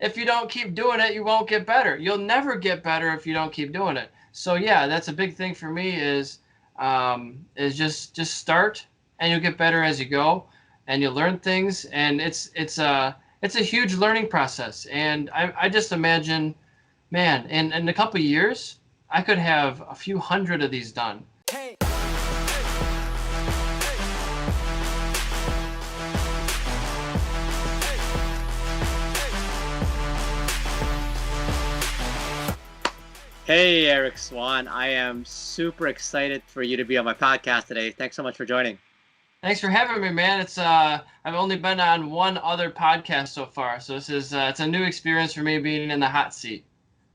if you don't keep doing it, you won't get better. You'll never get better if you don't keep doing it. So yeah, that's a big thing for me is just start and you'll get better as you go and you'll learn things and it's a huge learning process. And I just imagine, man, in a couple of years, I could have a few hundred of these done. Hey, Eric Swahn. I am super excited for you to be on my podcast today. Thanks so much for joining. Thanks for having me, man. I've only been on one other podcast so far, so this is it's a new experience for me being in the hot seat.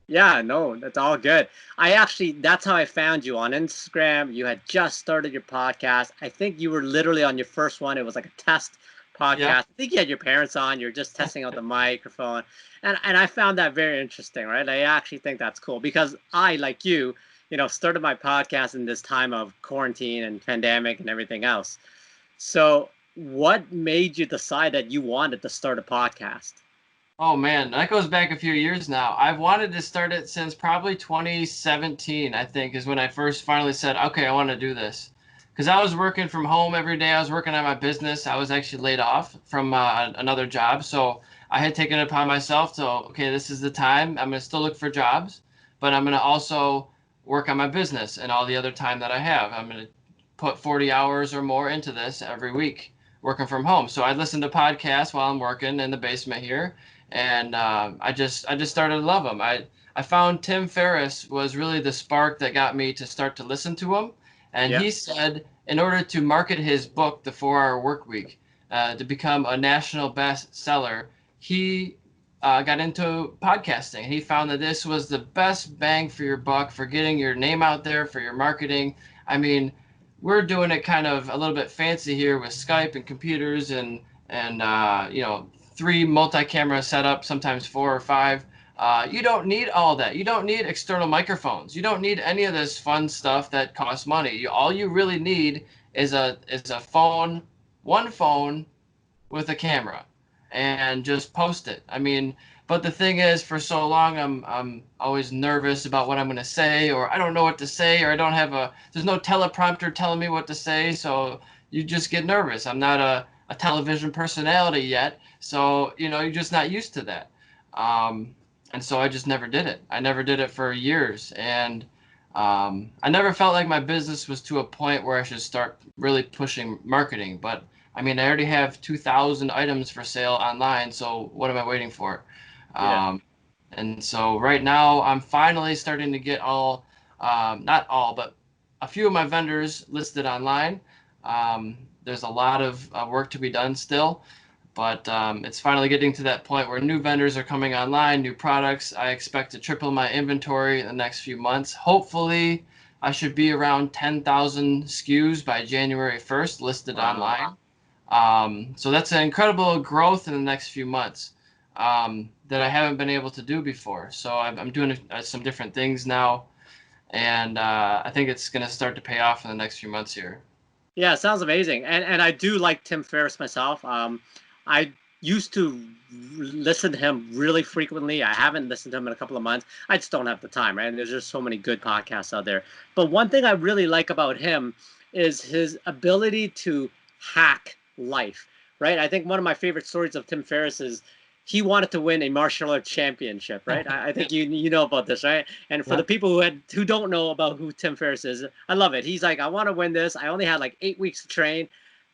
Yeah, no, that's all good. That's how I found you on Instagram. You had just started your podcast. I think you were literally on your first one. It was like a test podcast. Yeah. I think you had your parents on. You're just testing out the microphone. And I found that very interesting, right? I actually think that's cool because I, like you, started my podcast in this time of quarantine and pandemic and everything else. So what made you decide that you wanted to start a podcast? Oh man, that goes back a few years now. I've wanted to start it since probably 2017, I think, is when I first finally said, okay, I want to do this. Because I was working from home every day. I was working on my business. I was actually laid off from another job. So I had taken it upon myself to, okay, this is the time. I'm going to still look for jobs, but I'm going to also work on my business and all the other time that I have. I'm going to put 40 hours or more into this every week working from home. So I listen to podcasts while I'm working in the basement here. And I just started to love them. I found Tim Ferriss was really the spark that got me to start to listen to him. And Yeah. he said in order to market his book, The 4-Hour Work Week, to become a national bestseller, he got into podcasting. He found that this was the best bang for your buck for getting your name out there, for your marketing. I mean, we're doing it kind of a little bit fancy here with Skype and computers and 3 multi-camera setup, sometimes 4 or 5. You don't need all that. You don't need external microphones. You don't need any of this fun stuff that costs money. All you really need is a phone, one phone with a camera, and just post it. I mean, but the thing is, for so long, I'm always nervous about what I'm going to say, or I don't know what to say, or I don't have there's no teleprompter telling me what to say, so you just get nervous. I'm not a television personality yet, so you're just not used to that. And so I just never did it. I never did it for years, and I never felt like my business was to a point where I should start really pushing marketing. But I mean, I already have 2,000 items for sale online, so what am I waiting for? Yeah. And so right now, I'm finally starting to get not all, but a few of my vendors listed online. There's a lot of work to be done still, but it's finally getting to that point where new vendors are coming online, new products. I expect to triple my inventory in the next few months. Hopefully, I should be around 10,000 SKUs by January 1st listed online. So that's an incredible growth in the next few months that I haven't been able to do before. So I'm doing some different things now, and I think it's going to start to pay off in the next few months here. Yeah, it sounds amazing. And I do like Tim Ferriss myself. I used to listen to him really frequently. I haven't listened to him in a couple of months. I just don't have the time, right? And there's just so many good podcasts out there. But one thing I really like about him is his ability to hack life, right? I think one of my favorite stories of Tim Ferriss is he wanted to win a martial arts championship, right? I think you know about this, right? And for the people who don't know about who Tim Ferriss is, I love it. He's like, I want to win this. I only had like 8 weeks to train.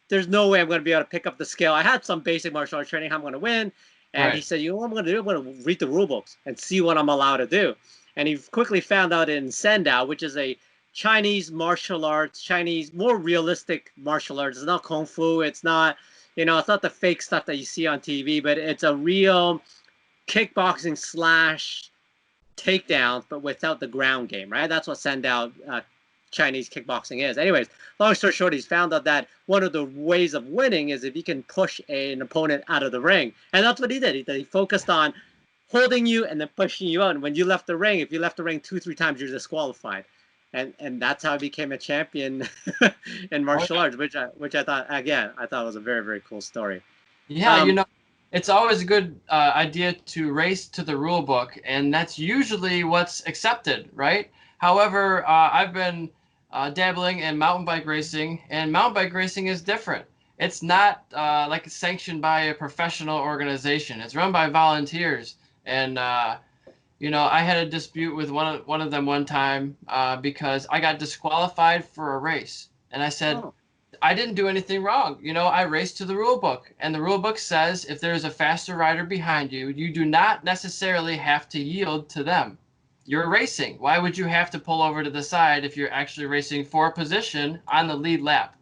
There's no way I'm going to be able to pick up the skill. I had some basic martial arts training. How I'm going to win. And he said, you know what I'm going to do? I'm going to read the rule books and see what I'm allowed to do. And he quickly found out in Sendao, which is a Chinese martial arts, Chinese, more realistic martial arts. It's not Kung Fu. It's not, it's not the fake stuff that you see on TV, but it's a real kickboxing / takedowns, but without the ground game, right? That's what Sendao Chinese kickboxing is. Anyways, long story short, he's found out that one of the ways of winning is if he can push an opponent out of the ring. And that's what he did. He focused on holding you and then pushing you out. And when you left the ring, if you left the ring 2-3 times, you're disqualified. And that's how he became a champion in martial arts, which I thought, again, I thought was a very, very cool story. Yeah, it's always a good idea to race to the rule book, and that's usually what's accepted, right? However, I've been dabbling in mountain bike racing, and mountain bike racing is different. It's not like sanctioned by a professional organization. It's run by volunteers, and I had a dispute with one of them one time because I got disqualified for a race, and I said, Oh, I didn't do anything wrong. I raced to the rule book, and the rule book says if there's a faster rider behind you, you do not necessarily have to yield to them. You're racing. Why would you have to pull over to the side if you're actually racing for a position on the lead lap?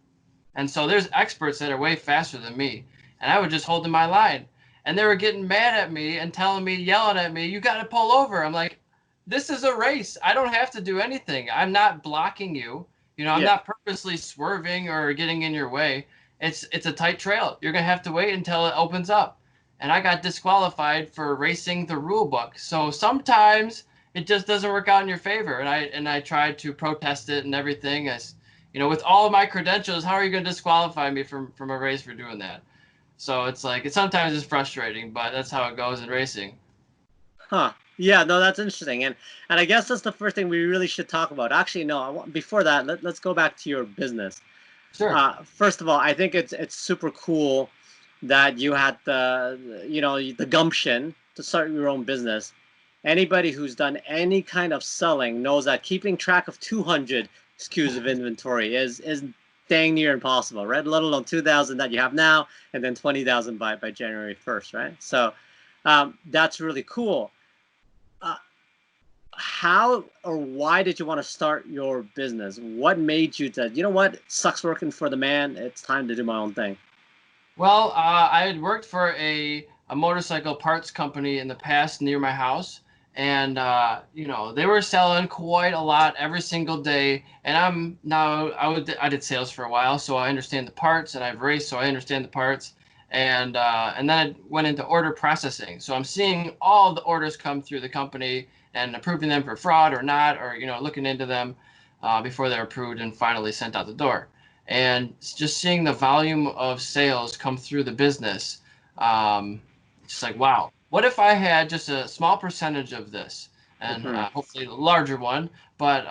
And so there's experts that are way faster than me, and I was just holding my line. And they were getting mad at me and telling me, yelling at me, you got to pull over. I'm like, this is a race. I don't have to do anything. I'm not blocking you. I'm yeah. not purposely swerving or getting in your way. It's a tight trail. You're going to have to wait until it opens up. And I got disqualified for racing the rule book. So sometimes it just doesn't work out in your favor. And I tried to protest it and everything. With all of my credentials, how are you going to disqualify me from a race for doing that? So it's like sometimes it's frustrating, but that's how it goes in racing. Huh. Yeah, no, that's interesting. And I guess that's the first thing we really should talk about. Actually, no, before that, let's go back to your business. Sure. First of all, I think it's super cool that you had the gumption to start your own business. Anybody who's done any kind of selling knows that keeping track of 200 SKUs of inventory is dang near impossible, right? Let alone 2,000 that you have now, and then 20,000 by January 1st, right? So that's really cool. Uh, how or why did you want to start your business? What made you to, you know what, it sucks working for the man. It's time to do my own thing. Well, I had worked for a motorcycle parts company in the past near my house, and they were selling quite a lot every single day. And I did sales for a while, so I understand the parts, and I've raced, so I understand the parts. And then I went into order processing, so I'm seeing all the orders come through the company and approving them for fraud or not, or looking into them before they're approved and finally sent out the door. And just seeing the volume of sales come through the business, just like, wow, what if I had just a small percentage of this, and Hmm. hopefully a larger one, but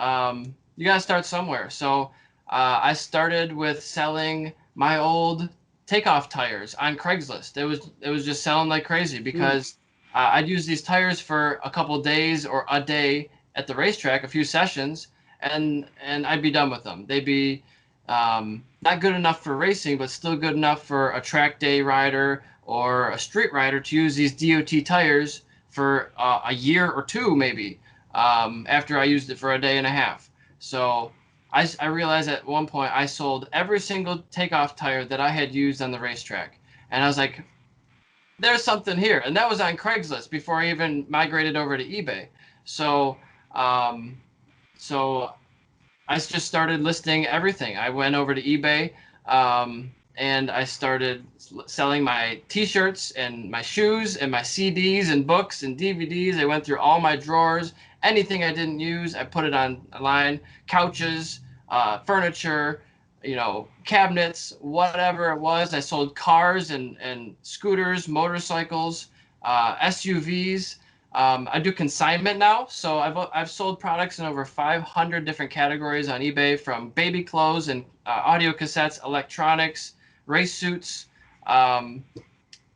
you got to start somewhere. So I started with selling my old takeoff tires on Craigslist. It was just selling like crazy Hmm. because I'd use these tires for a couple days or a day at the racetrack, a few sessions, and I'd be done with them. They'd be not good enough for racing, but still good enough for a track day rider or a street rider to use these DOT tires for a year or two, maybe, after I used it for a day and a half. So I realized at one point I sold every single takeoff tire that I had used on the racetrack. And I was like, there's something here. And that was on Craigslist before I even migrated over to eBay. So, um, so I just started listing everything. I went over to eBay, and I started selling my T-shirts and my shoes and my CDs and books and DVDs. I went through all my drawers. Anything I didn't use, I put it online. Couches, furniture, cabinets, whatever it was. I sold cars and scooters, motorcycles, SUVs. I do consignment now, so I've sold products in over 500 different categories on eBay, from baby clothes and audio cassettes, electronics, race suits. Um,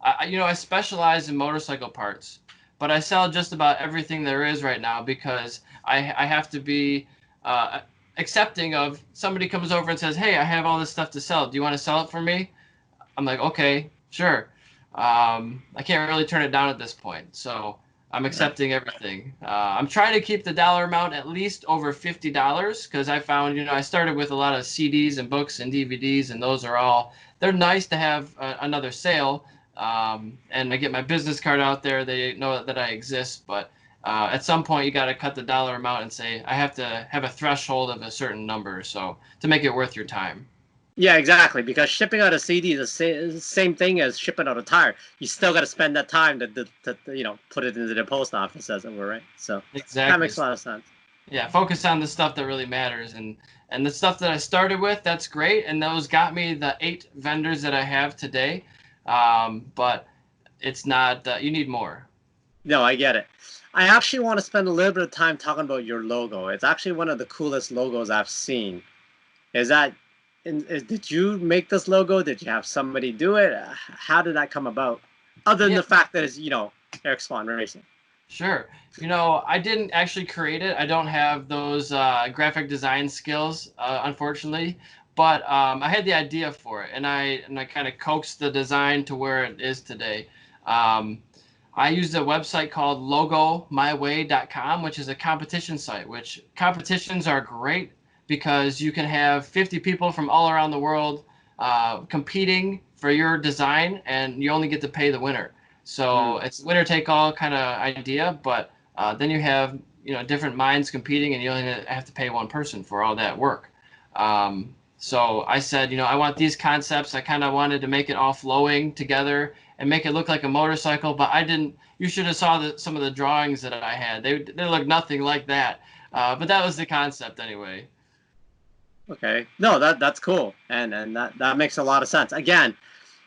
I specialize in motorcycle parts, but I sell just about everything there is right now because I have to be uh, accepting of somebody comes over and says, "Hey, I have all this stuff to sell. Do you want to sell it for me?" I'm like, okay, sure. I can't really turn it down at this point, so I'm Right. accepting everything. I'm trying to keep the dollar amount at least over $50 because I found, I started with a lot of CDs and books and DVDs, and they're nice to have another sale. And I get my business card out there. They know that I exist, but at some point you got to cut the dollar amount and say I have to have a threshold of a certain number, so to make it worth your time. Yeah, exactly. Because shipping out a CD is the same thing as shipping out a tire. You still got to spend that time to put it into the post office, as it were, right? So that Exactly. makes a lot of sense. Yeah, focus on the stuff that really matters, and the stuff that I started with, that's great, and those got me the 8 vendors that I have today. But it's not, you need more. No, I get it. I actually want to spend a little bit of time talking about your logo. It's actually one of the coolest logos I've seen. Is that, did you make this logo? Did you have somebody do it? How did that come about? Other than Yeah, the fact that it's, Eric Swahn Racing. sure. I didn't actually create it. I don't have those graphic design skills, unfortunately. But I had the idea for it, and I kind of coaxed the design to where it is today. Um, I used a website called logomyway.com, which is a competition site, which competitions are great because you can have 50 people from all around the world competing for your design, and you only get to pay the winner. So Mm. it's winner take all kind of idea, but then you have different minds competing, and you only have to pay one person for all that work. So I said, I want these concepts. I kind of wanted to make it all flowing together and make it look like a motorcycle, but I didn't. You should have saw some of the drawings that I had. They look nothing like that. But that was the concept anyway. Okay. No, that's cool, and that makes a lot of sense. Again,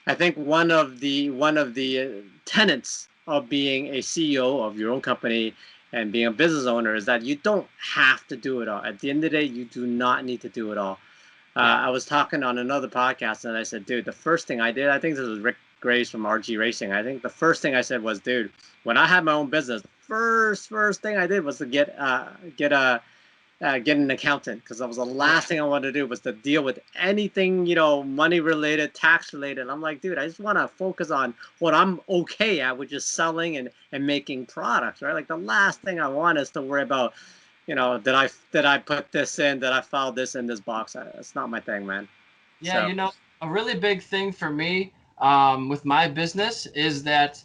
I think one of the tenets of being a CEO of your own company and being a business owner is that you don't have to do it all. At the end of the day, you do not need to do it all. Yeah. I was talking on another podcast, and I said, dude, the first thing I did, I think this was Rick Graves from RG Racing. I think the first thing I said was, dude, when I had my own business, the first thing I did was to get an accountant, because that was the last thing I wanted to do was to deal with anything, money related, tax related. I'm like, dude, I just want to focus on what I'm okay at, which is selling and making products, right? Like the last thing I want is to worry about, did I put this in, did I file this in this box? That's not my thing, man. Yeah, So a really big thing for me with my business is that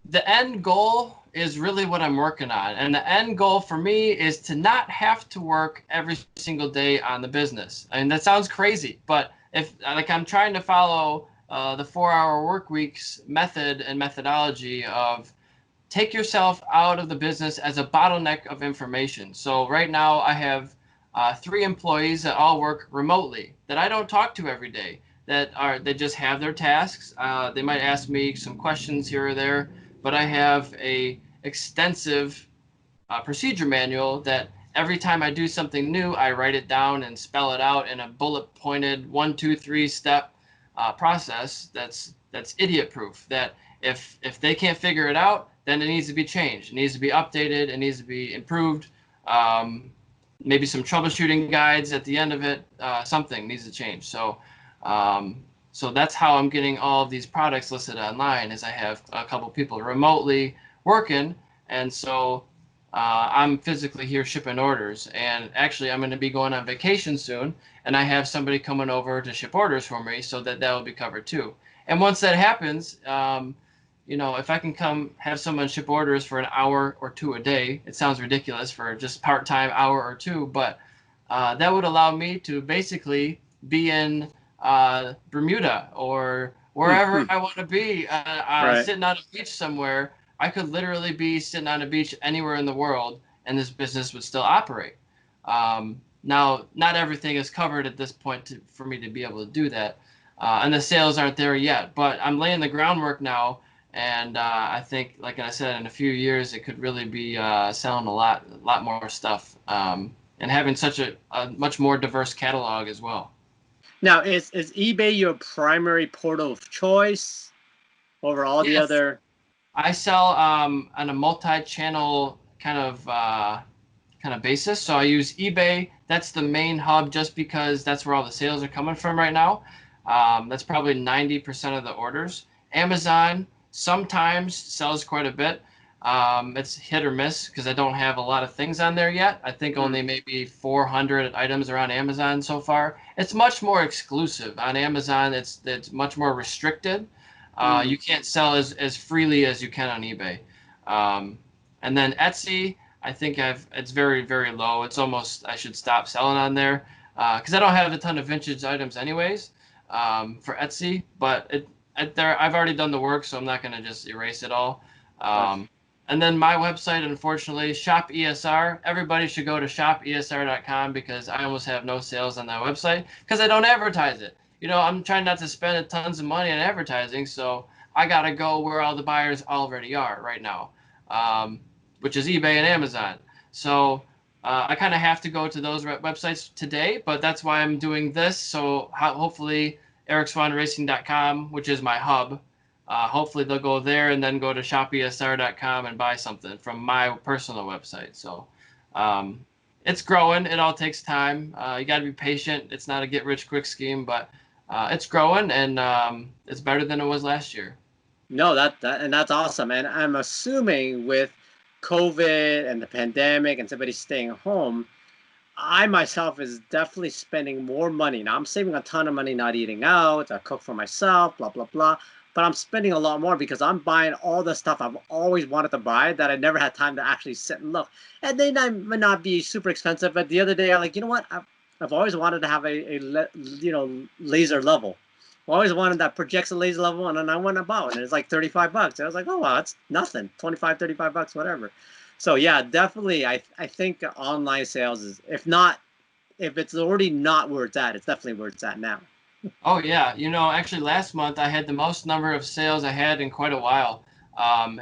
the end goal is really what I'm working on. And the end goal for me is to not have to work every single day on the business. I mean, that sounds crazy, but if like I'm trying to follow the 4-hour work weeks method and methodology of take yourself out of the business as a bottleneck of information. So right now I have 3 employees that all work remotely that I don't talk to every day. They just have their tasks. They might ask me some questions here or there, but I have a extensive procedure manual that every time I do something new, I write it down and spell it out in a bullet pointed 1, 2, 3 step process that's idiot proof. That if they can't figure it out, then it needs to be changed. It needs to be updated. It needs to be improved. Um, Maybe some troubleshooting guides at the end of it. Something needs to change. So that's how I'm getting all of these products listed online. Is I have a couple people remotely working, and so I'm physically here shipping orders. And actually, I'm going to be going on vacation soon, and I have somebody coming over to ship orders for me, so that will be covered too. And once that happens, if I can come have someone ship orders for an hour or two a day, it sounds ridiculous for just part-time hour or two, but that would allow me to basically be in Bermuda or wherever I want to be, right. sitting on a beach somewhere. I could literally be sitting on a beach anywhere in the world, and this business would still operate. Now, not everything is covered at this point for me to be able to do that, and the sales aren't there yet. But I'm laying the groundwork now, and I think, like I said, in a few years, it could really be selling a lot more stuff, and having such a much more diverse catalog as well. Now, is eBay your primary portal of choice over all the Yes, other? I sell on a multi-channel kind of basis. So I use eBay. That's the main hub, just because that's where all the sales are coming from right now. That's probably 90% of the orders. Amazon sometimes sells quite a bit. It's hit or miss because I don't have a lot of things on there yet. I think Hmm. only maybe 400 items are on Amazon so far. It's much more exclusive on Amazon. It's much more restricted. Hmm. You can't sell as freely as you can on eBay. And then Etsy, I think it's very, very low. It's almost, I should stop selling on there because I don't have a ton of vintage items anyways for Etsy. But I've already done the work, so I'm not going to just erase it all. But Um, and then my website, unfortunately, Shop ESR. Everybody should go to shopesr.com because I almost have no sales on that website because I don't advertise it. I'm trying not to spend tons of money on advertising, so I got to go where all the buyers already are right now, which is eBay and Amazon. So I kind of have to go to those websites today, but that's why I'm doing this. So hopefully EricSwannRacing.com, which is my hub, hopefully they'll go there and then go to ShopESR.com and buy something from my personal website. So it's growing. It all takes time. You got to be patient. It's not a get-rich-quick scheme, but it's growing, and it's better than it was last year. No, and that's awesome. And I'm assuming with COVID and the pandemic and somebody staying home, I myself is definitely spending more money. Now I'm saving a ton of money not eating out. I cook for myself, blah, blah, blah. But I'm spending a lot more because I'm buying all the stuff I've always wanted to buy that I never had time to actually sit and look. And they might not be super expensive, but the other day I'm like, you know what? I've always wanted to have a laser level. I always wanted that projects a laser level, and then I went and bought it, and it's like $35. And I was like, oh, wow, it's nothing, 25, $35, whatever. So yeah, definitely, I think online sales is, if it's already not where it's at, it's definitely where it's at now. Oh yeah, actually last month I had the most number of sales I had in quite a while.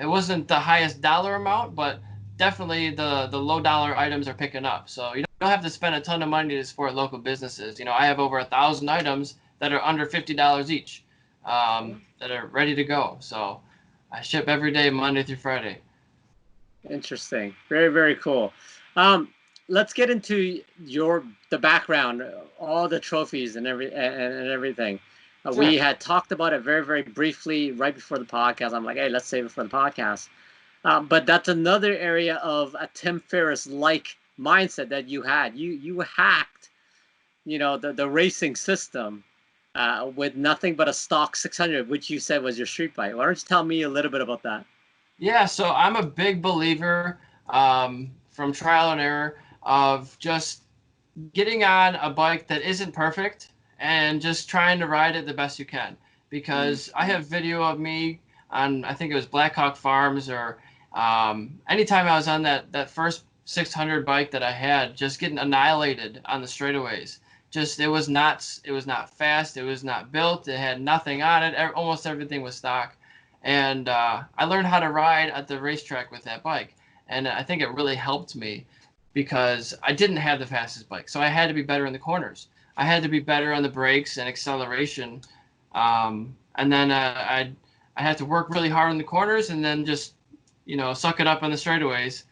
It wasn't the highest dollar amount, but definitely the low dollar items are picking up. So you don't have to spend a ton of money to support local businesses. I have over 1,000 items that are under $50 each, that are ready to go. So I ship every day, Monday through Friday. Interesting. Very, very cool. Let's get into the background, all the trophies and everything. Sure. We had talked about it very, very briefly right before the podcast. I'm like, hey, let's save it for the podcast. But that's another area of a Tim Ferriss-like mindset that you had. You hacked, the racing system with nothing but a stock 600, which you said was your street bike. Why don't you tell me a little bit about that? Yeah, so I'm a big believer, from trial and error, of just getting on a bike that isn't perfect and just trying to ride it the best you can. Because I have video of me on, I think it was Blackhawk Farms, or anytime I was on that first 600 bike that I had, just getting annihilated on the straightaways. It was not fast, it was not built, it had nothing on it, almost everything was stock. And I learned how to ride at the racetrack with that bike. And I think it really helped me because I didn't have the fastest bike. So I had to be better in the corners. I had to be better on the brakes and acceleration. And then I had to work really hard in the corners, and then just, suck it up on the straightaways.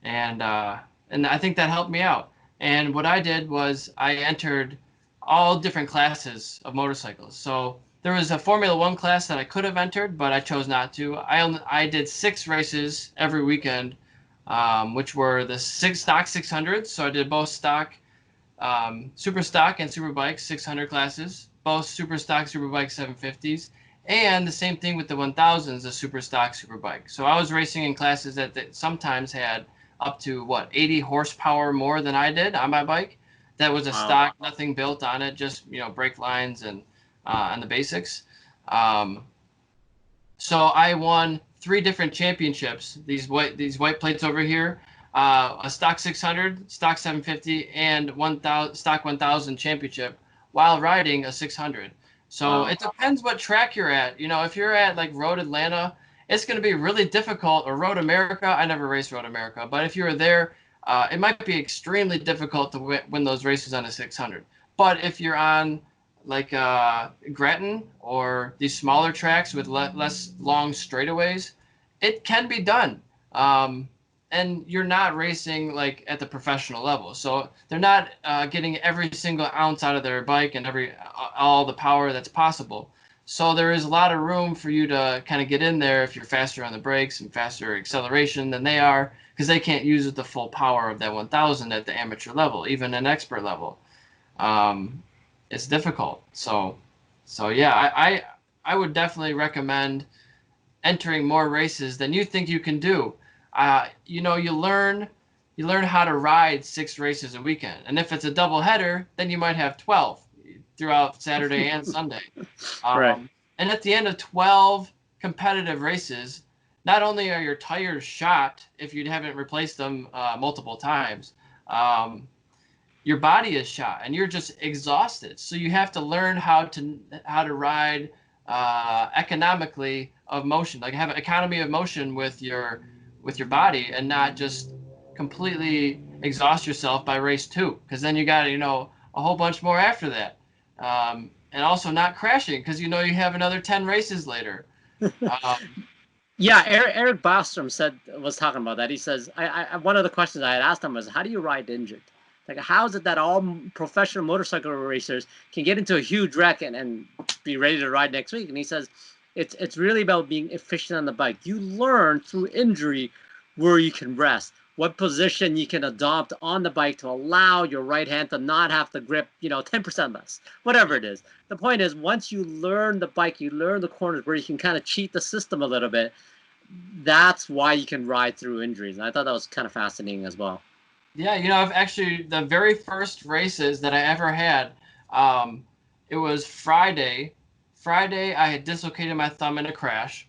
And I think that helped me out. And what I did was I entered all different classes of motorcycles. So there was a Formula One class that I could have entered, but I chose not to. I did 6 races every weekend, which were the stock 600s. So I did both stock, super stock and super bike 600 classes, both super stock, super bike 750s, and the same thing with the 1000s, the super stock, super bike. So I was racing in classes that sometimes had up to 80 horsepower more than I did on my bike. That was a stock, nothing built on it, just brake lines and the basics. So I won 3 different championships. These white plates over here, a stock 600, stock 750, and stock 1000 championship while riding a 600. So it depends what track you're at. If you're at like Road Atlanta, it's going to be really difficult. Or Road America, I never raced Road America, but if you were there, it might be extremely difficult to win those races on a 600. But if you're on like Gretton or these smaller tracks with less long straightaways, it can be done. And you're not racing like at the professional level, so they're not getting every single ounce out of their bike and all the power that's possible. So there is a lot of room for you to kind of get in there if you're faster on the brakes and faster acceleration than they are, because they can't use the full power of that 1000 at the amateur level, even an expert level. It's difficult. So yeah, I would definitely recommend entering more races than you think you can do. You learn how to ride 6 races a weekend, and if it's a double header, then you might have 12 throughout Saturday and Sunday. Right. And at the end of 12 competitive races, not only are your tires shot if you haven't replaced them multiple times, your body is shot and you're just exhausted. So you have to learn how to ride economically of motion, like have an economy of motion with your body, and not just completely exhaust yourself by race 2, because then you got a whole bunch more after that, and also not crashing because you have another 10 races later. Um, Yeah, Eric Bostrom was talking about that. He says, one of the questions I had asked him was, how do you ride injured? Like, how is it that all professional motorcycle racers can get into a huge wreck and be ready to ride next week? And he says, it's really about being efficient on the bike. You learn through injury where you can rest, what position you can adopt on the bike to allow your right hand to not have to grip, 10% less, whatever it is. The point is, once you learn the bike, you learn the corners where you can kind of cheat the system a little bit. That's why you can ride through injuries. And I thought that was kind of fascinating as well. Yeah, I've actually, the very first races that I ever had, it was Friday. Friday, I had dislocated my thumb in a crash.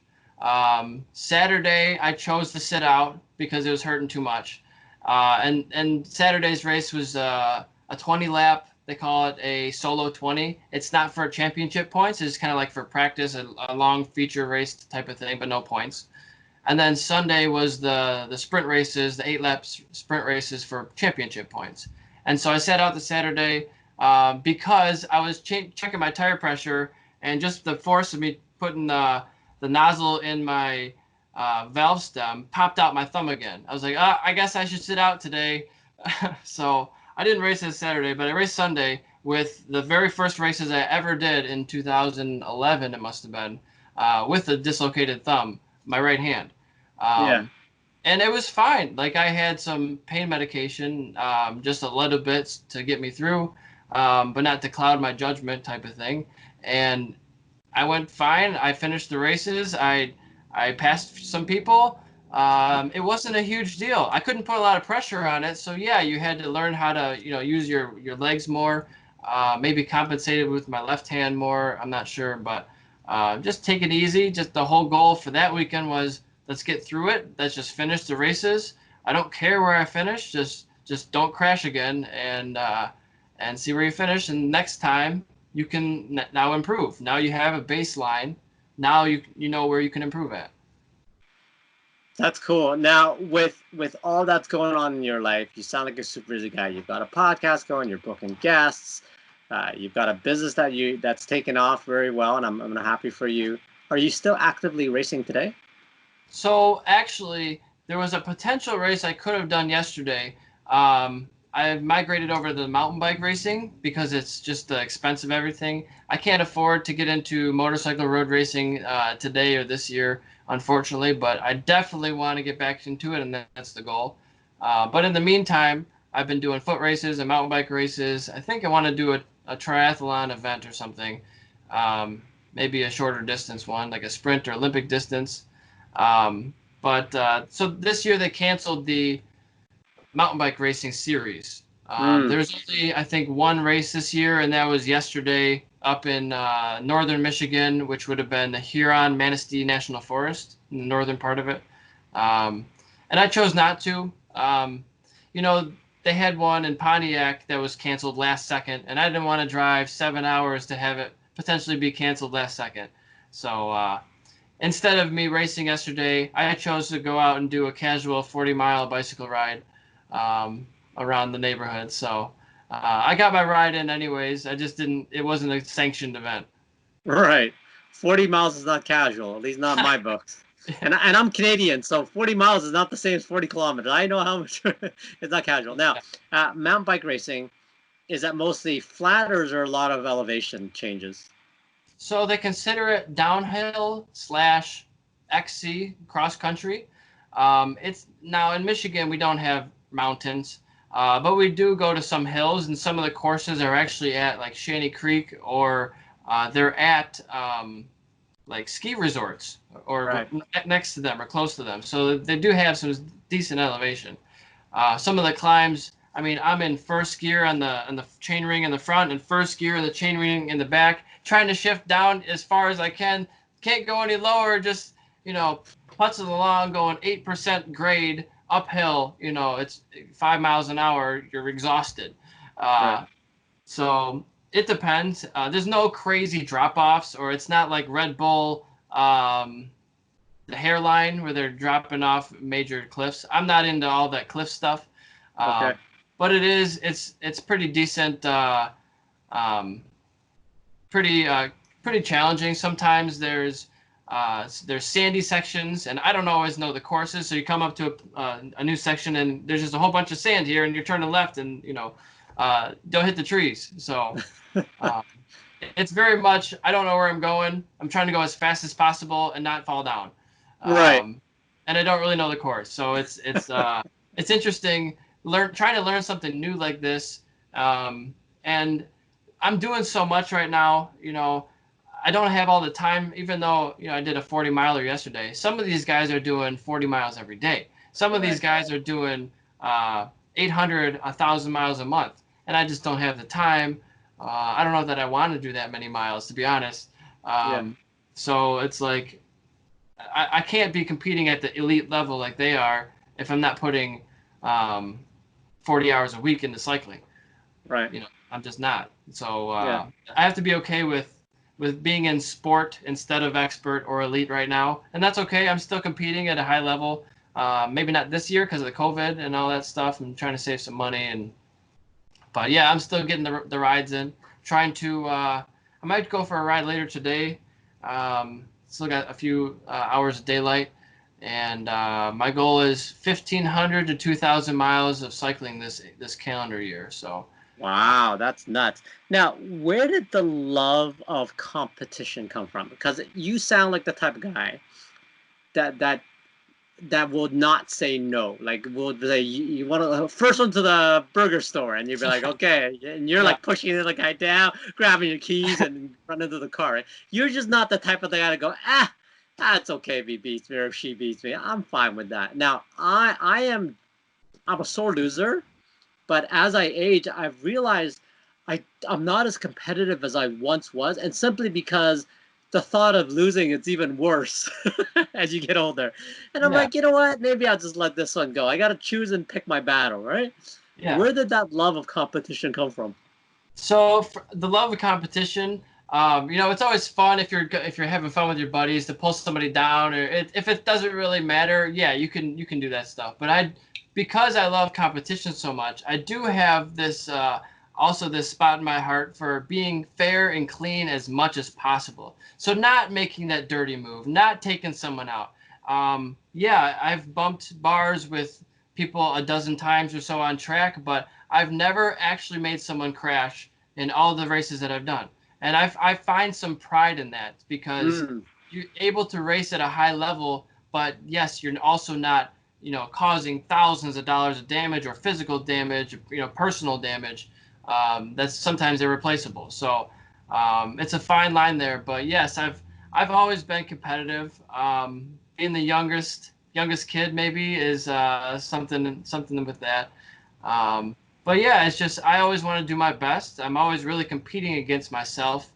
Saturday, I chose to sit out because it was hurting too much. And Saturday's race was a 20 lap. They call it a solo 20. It's not for championship points. It's kind of like for practice, a long feature race type of thing, but no points. And then Sunday was the sprint races, the 8 lap sprint races for championship points. And so I sat out the Saturday because I was checking my tire pressure, and just the force of me putting the nozzle in my valve stem popped out my thumb again. I was like, I guess I should sit out today. So I didn't race this Saturday, but I raced Sunday with the very first races I ever did in 2011, it must have been, with a dislocated thumb, my right hand. Yeah. And it was fine. Like, I had some pain medication, just a little bit to get me through, but not to cloud my judgment type of thing. And I went fine. I finished the races. I passed some people. It wasn't a huge deal. I couldn't put a lot of pressure on it. So yeah, you had to learn how to use your legs more. Maybe compensated with my left hand more. I'm not sure, but just take it easy. Just the whole goal for that weekend was, let's get through it. Let's just finish the races. I don't care where I finish. Just don't crash again, and see where you finish. And next time you can now improve. Now you have a baseline. Now you know where you can improve at. That's cool. Now, with all that's going on in your life, you sound like a super busy guy. You've got a podcast going. You're booking guests. You've got a business that's taken off very well, and I'm happy for you. Are you still actively racing today? So actually, there was a potential race I could have done yesterday. I've migrated over to the mountain bike racing because it's just the expense of everything. I can't afford to get into motorcycle road racing today or this year, unfortunately, but I definitely want to get back into it, and that's the goal. But in the meantime, I've been doing foot races and mountain bike races. I think I want to do a triathlon event or something, maybe a shorter distance one, like a sprint or Olympic distance. So this year they canceled the mountain bike racing series. There's only, I think, one race this year, and that was yesterday up in northern Michigan, which would have been the Huron-Manistee National Forest, in the northern part of it. And I chose not to. They had one in Pontiac that was canceled last second, and I didn't want to drive 7 hours to have it potentially be canceled last second. So instead of me racing yesterday, I chose to go out and do a casual 40-mile bicycle ride around the neighborhood. So I got my ride in anyways. It wasn't a sanctioned event. Right. 40 miles is not casual, at least not in my books. And I'm Canadian, so 40 miles is not the same as 40 kilometers. I know how much it's not casual. Now, mountain bike racing, is that mostly flat, or is there a lot of elevation changes? So they consider it downhill / XC, cross country. It's now in Michigan, we don't have mountains, but we do go to some hills, and some of the courses are actually at like Shanty Creek, or they're at like ski resorts, or Right. next to them or close to them. So they do have some decent elevation. Some of the climbs, I mean, I'm in first gear on the chain ring in the front, and first gear in the chain ring in the back, trying to shift down as far as I can. Can't go any lower, just putzing along, going 8% grade uphill. It's 5 miles an hour. You're exhausted. Right. So It depends. There's no crazy drop-offs, or it's not like Red Bull, the hairline where they're dropping off major cliffs. I'm not into all that cliff stuff, Okay. but it's pretty decent. Um, pretty pretty challenging. Sometimes there's sandy sections, and I don't always know the courses. So you come up to a new section, and there's just a whole bunch of sand here, and you're turning left, and don't hit the trees. So um, it's very much I don't know where I'm going. I'm trying to go as fast as possible and not fall down. Right. And I don't really know the course, so it's interesting. Trying to learn something new like this, and I'm doing so much right now. I don't have all the time, even though I did a 40 miler yesterday. Some of these guys are doing 40 miles every day. Some of these Right. guys are doing 800, 1,000 miles a month, and I just don't have the time. I don't know that I want to do that many miles, to be honest. Yeah. So it's like I can't be competing at the elite level like they are if I'm not putting um, 40 hours a week into cycling. Right. I'm just not. So Yeah. I have to be okay with being in sport instead of expert or elite right now, and that's okay. I'm still competing at a high level. Maybe not this year because of the COVID and all that stuff. I'm trying to save some money, but yeah, I'm still getting the rides in. Trying to I might go for a ride later today. Still got a few hours of daylight, and my goal is 1,500 to 2,000 miles of cycling this calendar year. So. Wow, that's nuts. Now, where did the love of competition come from? Because you sound like the type of guy that that that will not say no. Like, will say you want to first one to the burger store, and you'd be like, okay, and you're Yeah. like pushing the guy down, grabbing your keys, and running to the car. Right? You're just not the type of guy to go, that's okay if he beats me or if she beats me. I'm fine with that. Now, I'm a sore loser. But as I age, I've realized I'm not as competitive as I once was, and simply because the thought of losing it's even worse as you get older. And I'm Yeah. like, you know what? Maybe I'll just let this one go. I got to choose and pick my battle, right? Yeah. Where did that love of competition come from? So for the love of competition, it's always fun if you're having fun with your buddies to pull somebody down, or if it doesn't really matter, yeah, you can do that stuff. But because I love competition so much, I do have this also this spot in my heart for being fair and clean as much as possible. So not making that dirty move, not taking someone out. Yeah, I've bumped bars with people a dozen times or so on track, but I've never actually made someone crash in all the races that I've done. And I find some pride in that because Mm, you're able to race at a high level, but yes, you're also not, causing thousands of dollars of damage or physical damage, personal damage. That's sometimes irreplaceable. So it's a fine line there. But yes, I've always been competitive. Being the youngest kid maybe is something with that. But yeah, it's just I always want to do my best. I'm always really competing against myself.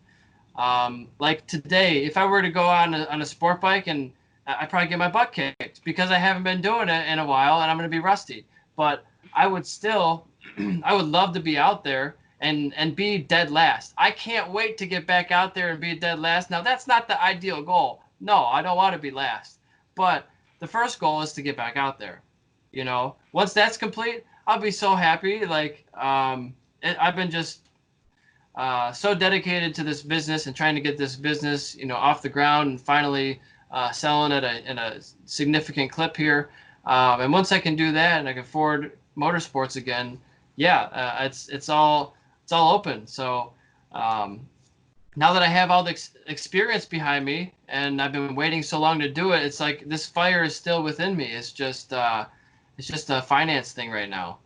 Like today, if I were to go on a sport bike, and I probably get my butt kicked because I haven't been doing it in a while and I'm going to be rusty. But I would still, I would love to be out there and be dead last. I can't wait to get back out there and be dead last. Now that's not the ideal goal. No, I don't want to be last. But the first goal is to get back out there. Once that's complete, I'll be so happy. Like I've been just so dedicated to this business and trying to get this business, off the ground and finally selling at in a significant clip here. And once I can do that and I can afford motorsports again, yeah, it's all open. So um, now that I have all the experience behind me and I've been waiting so long to do it, it's like this fire is still within me. It's just a finance thing right now.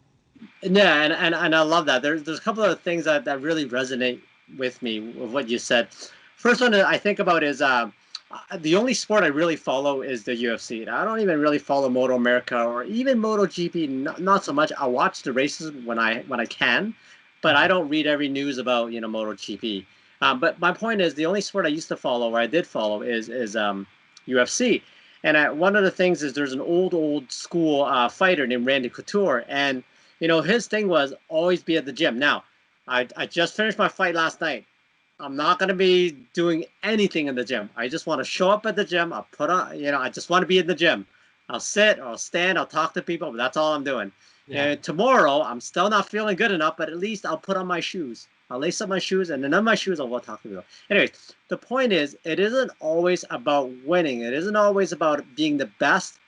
yeah, and I love that. There's a couple of things that really resonate with me with what you said. First one that I think about is the only sport I really follow is the UFC. I don't even really follow Moto America or even MotoGP. Not so much. I watch the races when I can, but I don't read every news about MotoGP. But my point is, the only sport I used to follow, or I did follow, is UFC. And one of the things is there's an old school fighter named Randy Couture, and his thing was always be at the gym. Now, I just finished my fight last night. I'm not going to be doing anything in the gym. I just want to show up at the gym. I'll put on, I just want to be in the gym. I'll sit or I'll stand. I'll talk to people, but that's all I'm doing. Yeah. And tomorrow, I'm still not feeling good enough, but at least I'll put on my shoes. I'll lace up my shoes, and then on my shoes, I'll go talk to people. Anyways, the point is, it isn't always about winning. It isn't always about being the best.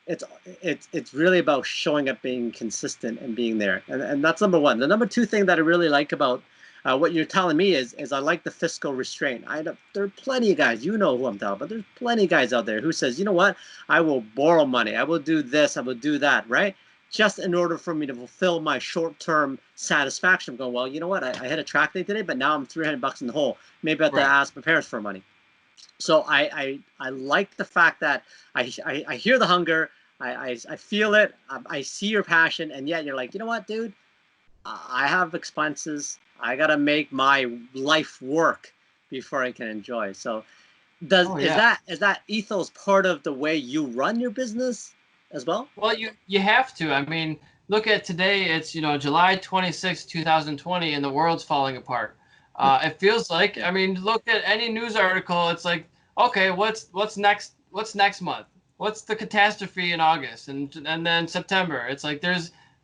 It's really about showing up, being consistent, and being there. And that's number one. The number two thing that I really like about what you're telling me is I like the fiscal restraint. There are plenty of guys, you know who I'm talking about. There's plenty of guys out there who says, you know what, I will borrow money. I will do this. I will do that, right? Just in order for me to fulfill my short-term satisfaction of going, well, you know what, I had a track day today, but now I'm $300 in the hole. Maybe I have to ask my parents for money. So I like the fact that I hear the hunger, I feel it, I see your passion, and yet you're like, you know what, dude, I have expenses. I gotta make my life work before I can enjoy. So, is that ethos part of the way you run your business as well? Well, you have to. I mean, look at today. It's July 26, 2020, and the world's falling apart. It feels like. I mean, look at any news article. It's like, okay, what's next? What's next month? What's the catastrophe in August and then September? It's like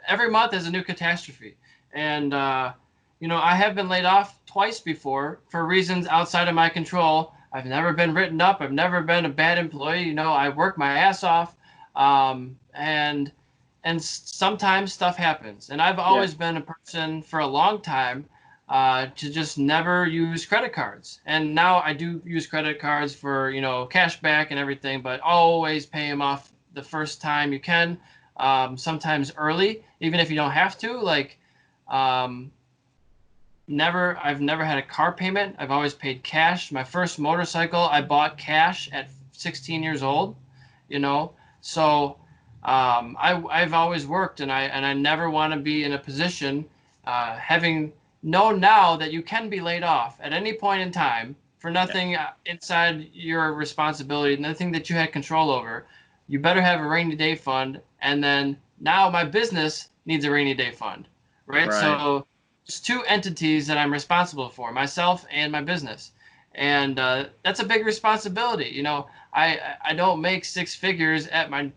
every month is a new catastrophe, and I have been laid off twice before for reasons outside of my control. I've never been written up. I've never been a bad employee. I work my ass off, and sometimes stuff happens. And I've always been a person for a long time to just never use credit cards. And now I do use credit cards for cash back and everything, but always pay them off the first time you can. Sometimes early, even if you don't have to. Like. I've never had a car payment. I've always paid cash. My first motorcycle I bought cash at 16 years old, So I've always worked, and I never want to be in a position having known now that you can be laid off at any point in time for nothing inside your responsibility, nothing that you had control over. You better have a rainy day fund, and then now my business needs a rainy day fund, right? So there's two entities that I'm responsible for, myself and my business. And that's a big responsibility. I don't make six figures at my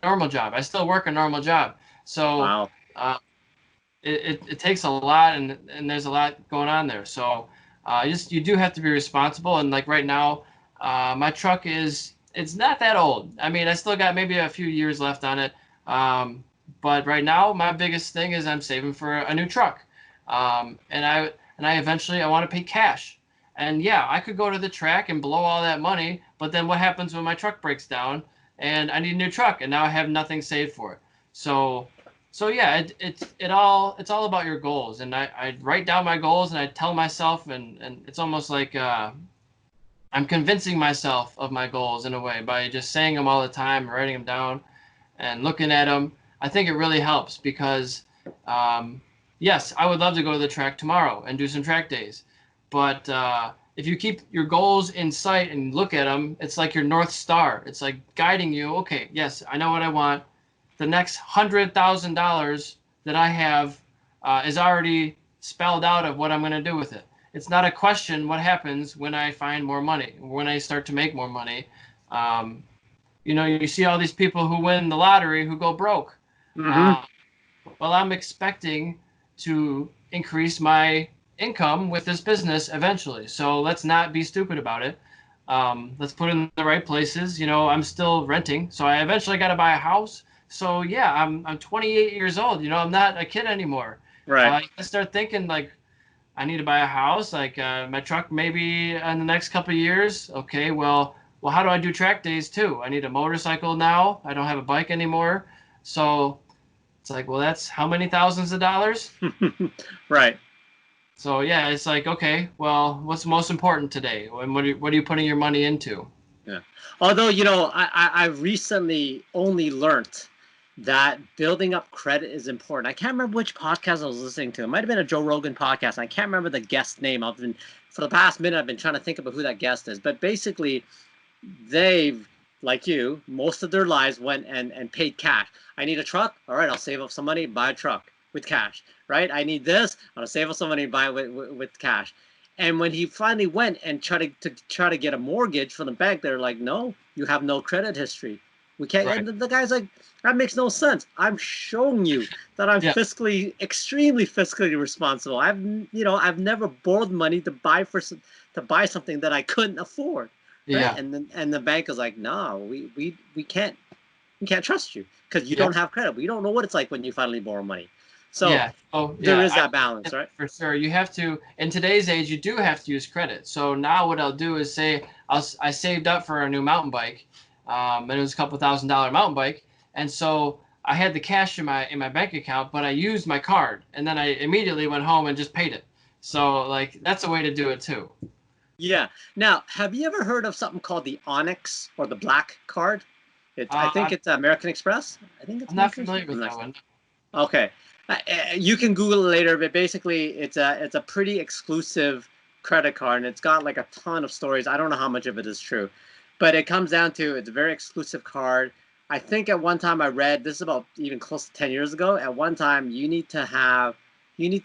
normal job. I still work a normal job. So it takes a lot, and there's a lot going on there. So you do have to be responsible. And like right now, my truck it's not that old. I mean, I still got maybe a few years left on it. But right now, my biggest thing is I'm saving for a new truck. And I eventually want to pay cash. And yeah, I could go to the track and blow all that money, but then what happens when my truck breaks down and I need a new truck and now I have nothing saved for it? So yeah, it's all about your goals. And I write down my goals and I tell myself, and it's almost like I'm convincing myself of my goals in a way by just saying them all the time, writing them down and looking at them. I think it really helps because yes, I would love to go to the track tomorrow and do some track days. But if you keep your goals in sight and look at them, it's like your North Star. It's like guiding you. Okay, yes, I know what I want. The next $100,000 that I have is already spelled out of what I'm going to do with it. It's not a question what happens when I find more money, when I start to make more money. You see all these people who win the lottery who go broke. Mm-hmm. Well, I'm expecting to increase my income with this business eventually. So let's not be stupid about it. Let's put it in the right places. I'm still renting, so I eventually got to buy a house. So yeah, I'm 28 years old. I'm not a kid anymore. Right. I start thinking like I need to buy a house. Like my truck maybe in the next couple of years. Okay, well, how do I do track days too? I need a motorcycle now. I don't have a bike anymore. So it's like, well, that's how many thousands of dollars? Right. So yeah, it's like, okay, well, what's most important today? And what are you putting your money into? Yeah. Although, I recently only learned that building up credit is important. I can't remember which podcast I was listening to. It might have been a Joe Rogan podcast. I can't remember the guest name. For the past minute, I've been trying to think about who that guest is. But basically, they've, like you, most of their lives went and paid cash. I need a truck. All right, I'll save up some money, buy a truck. with cash, right? I need this. I'm gonna save up some money and buy it with cash. And when he finally went and try to get a mortgage from the bank, they're like, no, you have no credit history. We can't. Right. And the guy's like, that makes no sense. I'm showing you that I'm Yeah. extremely fiscally responsible. I've never borrowed money to buy something that I couldn't afford, right? Yeah. And the bank is like, no, we can't trust you because you Yeah. don't have credit. We don't know what it's like when you finally borrow money. So Yeah. Oh, there yeah. is that balance, right? For sure. You have to, in today's age, you do have to use credit. So now what I'll do is say I saved up for a new mountain bike, and it was a couple $1,000 mountain bike, and so I had the cash in my bank account, but I used my card, and then I immediately went home and just paid it. So like that's a way to do it too. Yeah. Now, have you ever heard of something called the Onyx or the Black Card? I think I'm it's American Express. I think it's I'm not American familiar Express. with that one. Okay, you can Google it later, but basically, it's a pretty exclusive credit card, and it's got like a ton of stories. I don't know how much of it is true, but it comes down to it's a very exclusive card. I think at one time I read this is about even close to 10 years ago. At one time, you need to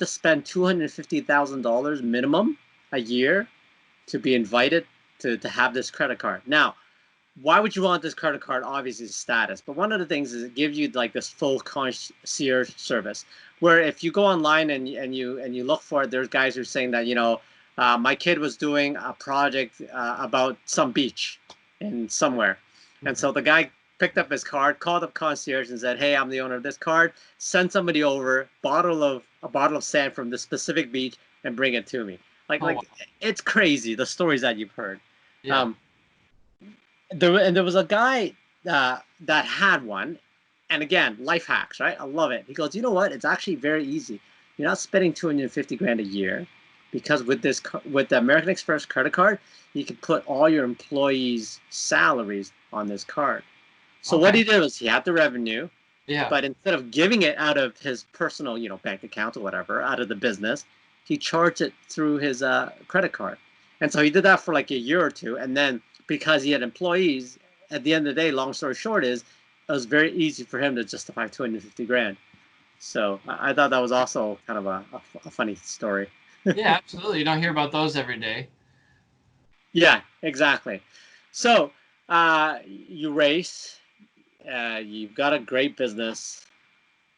spend $250,000 minimum a year to be invited to have this credit card. Now, why would you want this credit card? Obviously, it's status. But one of the things is it gives you like this full concierge service, where if you go online and you look for it, there's guys who are saying that my kid was doing a project about some beach in somewhere, and so the guy picked up his card, called up concierge, and said, "Hey, I'm the owner of this card. Send somebody over a bottle of sand from this specific beach and bring it to me." Oh, wow. It's crazy the stories that you've heard. Yeah. Um, there was a guy that had one, and again, life hacks, right? I love it. He goes, you know what? It's actually very easy. You're not spending 250 grand a year, because with the American Express credit card, you can put all your employees' salaries on this card. So what Okay. he did was he had the revenue, Yeah. but instead of giving it out of his personal, bank account or whatever, out of the business, he charged it through his credit card. And so he did that for like a year or two, and then because he had employees, at the end of the day, long story short is, it was very easy for him to justify 250 grand. So I thought that was also kind of a funny story. Yeah, absolutely. You don't hear about those every day. Yeah, exactly. So you race, you've got a great business,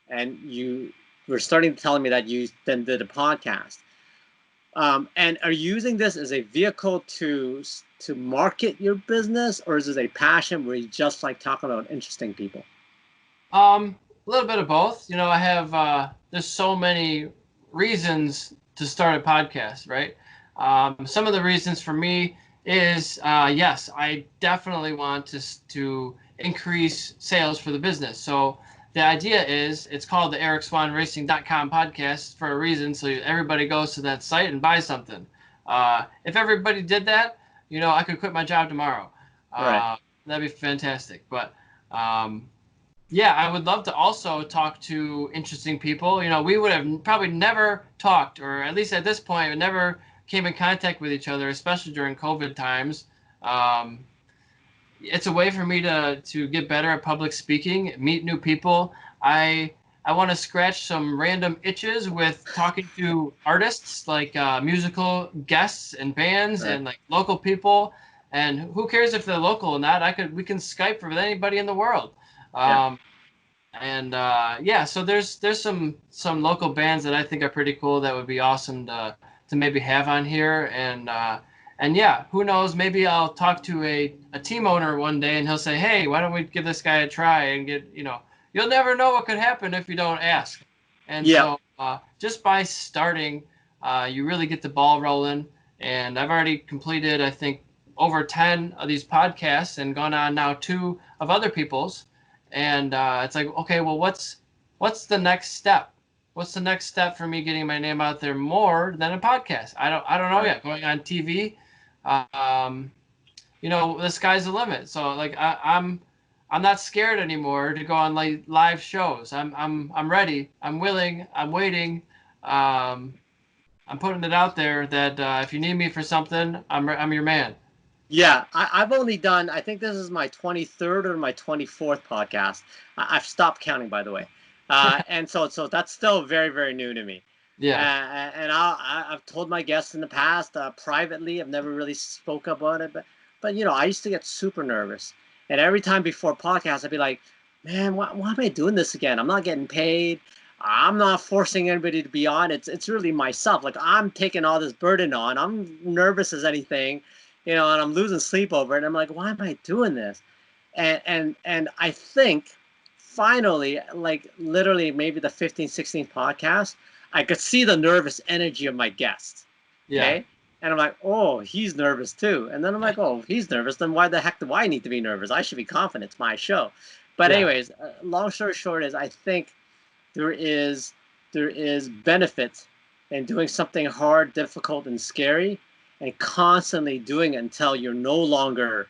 and you were starting to tell me that you then did a podcast. And are you using this as a vehicle to market your business, or is this a passion where you just like talking about interesting people? A little bit of both. I have there's so many reasons to start a podcast, right? Some of the reasons for me is yes, I definitely want to increase sales for the business. So the idea is it's called the EricSwanRacing.com podcast for a reason. So everybody goes to that site and buys something. If everybody did that, I could quit my job tomorrow. Right. That'd be fantastic. But yeah, I would love to also talk to interesting people. We would have probably never talked, or at least at this point, never came in contact with each other, especially during COVID times. Um, it's a way for me to get better at public speaking, meet new people. I want to scratch some random itches with talking to artists, like musical guests and bands, Right. and like local people. And who cares if they're local or not? We can Skype with anybody in the world. Yeah. Um, and yeah, so there's some local bands that I think are pretty cool that would be awesome to maybe have on here. And yeah, who knows, maybe I'll talk to a team owner one day and he'll say, hey, why don't we give this guy a try and you'll never know what could happen if you don't ask. And Yeah. so just by starting, you really get the ball rolling. And I've already completed, I think, over 10 of these podcasts and gone on now 2 of other people's. And it's like, okay, well, what's the next step? What's the next step for me getting my name out there more than a podcast? I don't know Right. yet. Going on TV, um, the sky's the limit. So like I'm not scared anymore to go on like live shows. I'm ready. I'm willing. I'm waiting. Um, I'm putting it out there that if you need me for something, I'm your man. Yeah, I've only done, I think this is my 23rd or my 24th podcast. I've stopped counting, by the way. And so that's still very, very new to me. Yeah. And I've told my guests in the past privately. I've never really spoke about it, but I used to get super nervous, and every time before podcast, I'd be like, "Man, why am I doing this again? I'm not getting paid. I'm not forcing anybody to be on. It's really myself. Like I'm taking all this burden on. I'm nervous as anything, and I'm losing sleep over it. And I'm like, why am I doing this? And I think finally, like literally maybe the 15th, 16th podcast, I could see the nervous energy of my guest. Yeah. Okay. And I'm like, oh, he's nervous too. And then I'm like, oh, he's nervous. Then why the heck do I need to be nervous? I should be confident. It's my show. But Yeah. anyways, long story short is I think there is benefit in doing something hard, difficult, and scary, and constantly doing it until you're no longer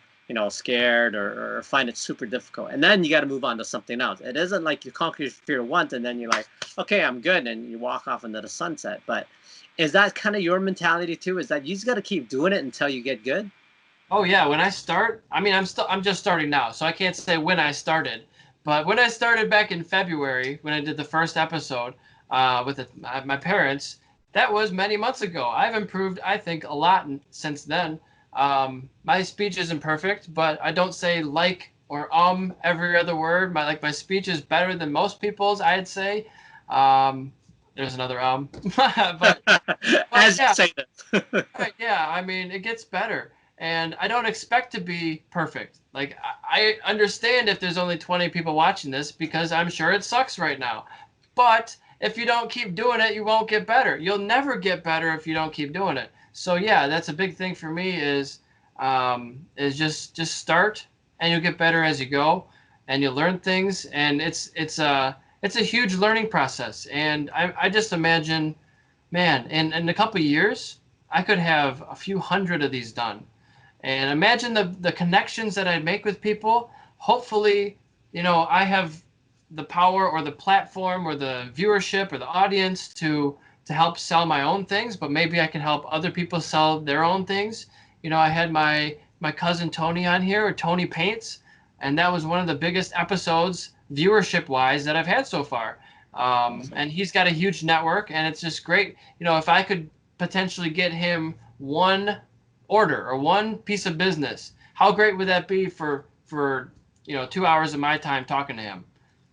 scared or find it super difficult, and then you got to move on to something else. It isn't like you conquer your fear once and then you're like, okay, I'm good, and you walk off into the sunset. But is that kind of your mentality too? Is that you just got to keep doing it until you get good? Oh yeah, when I start, I mean, I'm just starting now, so I can't say when I started. But when I started back in February, when I did the first episode with my parents, that was many months ago. I've improved, I think, a lot since then. My speech isn't perfect, but I don't say like or every other word. My speech is better than most people's, I'd say. There's another but As you yeah. say that. Right, yeah, I mean, it gets better. And I don't expect to be perfect. Like, I understand if there's only 20 people watching this because I'm sure it sucks right now. But if you don't keep doing it, you won't get better. You'll never get better if you don't keep doing it. So yeah, that's a big thing for me is just start and you'll get better as you go and you'll learn things and it's a huge learning process. And I just imagine, man, in a couple of years, I could have a few hundred of these done. And imagine the connections that I'd make with people. Hopefully, I have the power or the platform or the viewership or the audience to help sell my own things, but maybe I can help other people sell their own things. I had my cousin Tony on here, or Tony Paints, and that was one of the biggest episodes viewership wise that I've had so far. And he's got a huge network, and it's just great. If I could potentially get him one order or one piece of business, how great would that be for 2 hours of my time talking to him?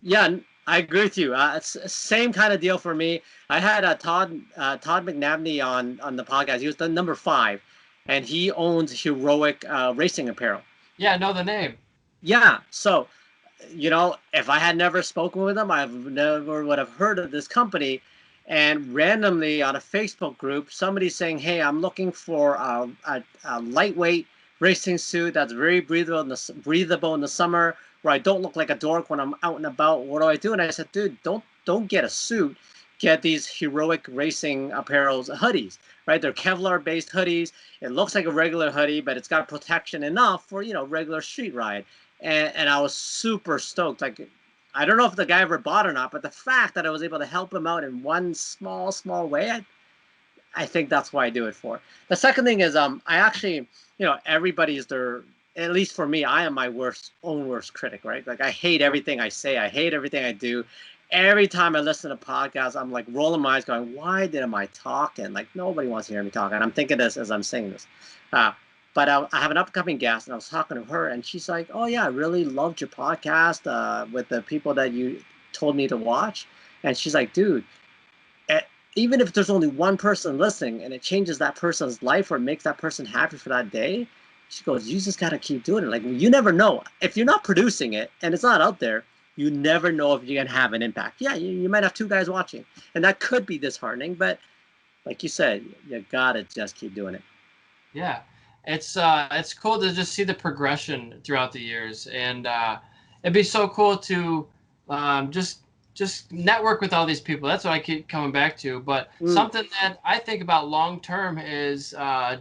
Yeah, I agree with you. It's same kind of deal for me. I had Todd McNabney on the podcast. He was the number 5, and he owns Heroic Racing Apparel. Yeah, I know the name. Yeah, so if I had never spoken with him, I never would have heard of this company. And randomly on a Facebook group, somebody's saying, "Hey, I'm looking for a lightweight racing suit that's very breathable in the summer, where I don't look like a dork when I'm out and about. What do I do?" And I said, "Dude, don't get a suit. Get these Heroic Racing Apparel's hoodies, right? They're Kevlar-based hoodies. It looks like a regular hoodie, but it's got protection enough for regular street ride." And I was super stoked. Like, I don't know if the guy ever bought or not, but the fact that I was able to help him out in one small way, I think that's why I do it for. The second thing is, I actually, everybody's their, at least for me, I am my own worst critic, right? Like, I hate everything I say. I hate everything I do. Every time I listen to podcasts, I'm like rolling my eyes going, why didn't I talk? And like, nobody wants to hear me talk. And I'm thinking this as I'm saying this. But I have an upcoming guest, and I was talking to her, and she's like, "Oh yeah, I really loved your podcast with the people that you told me to watch." And she's like, "Dude, even if there's only one person listening, and it changes that person's life or makes that person happy for that day," she goes, "You just gotta keep doing it. Like, you never know if you're not producing it and it's not out there. You never know if you're gonna have an impact. Yeah, you might have 2 guys watching, and that could be disheartening. But like you said, you gotta just keep doing it." Yeah, it's cool to just see the progression throughout the years, and it'd be so cool to just network with all these people. That's what I keep coming back to. But something that I think about long term is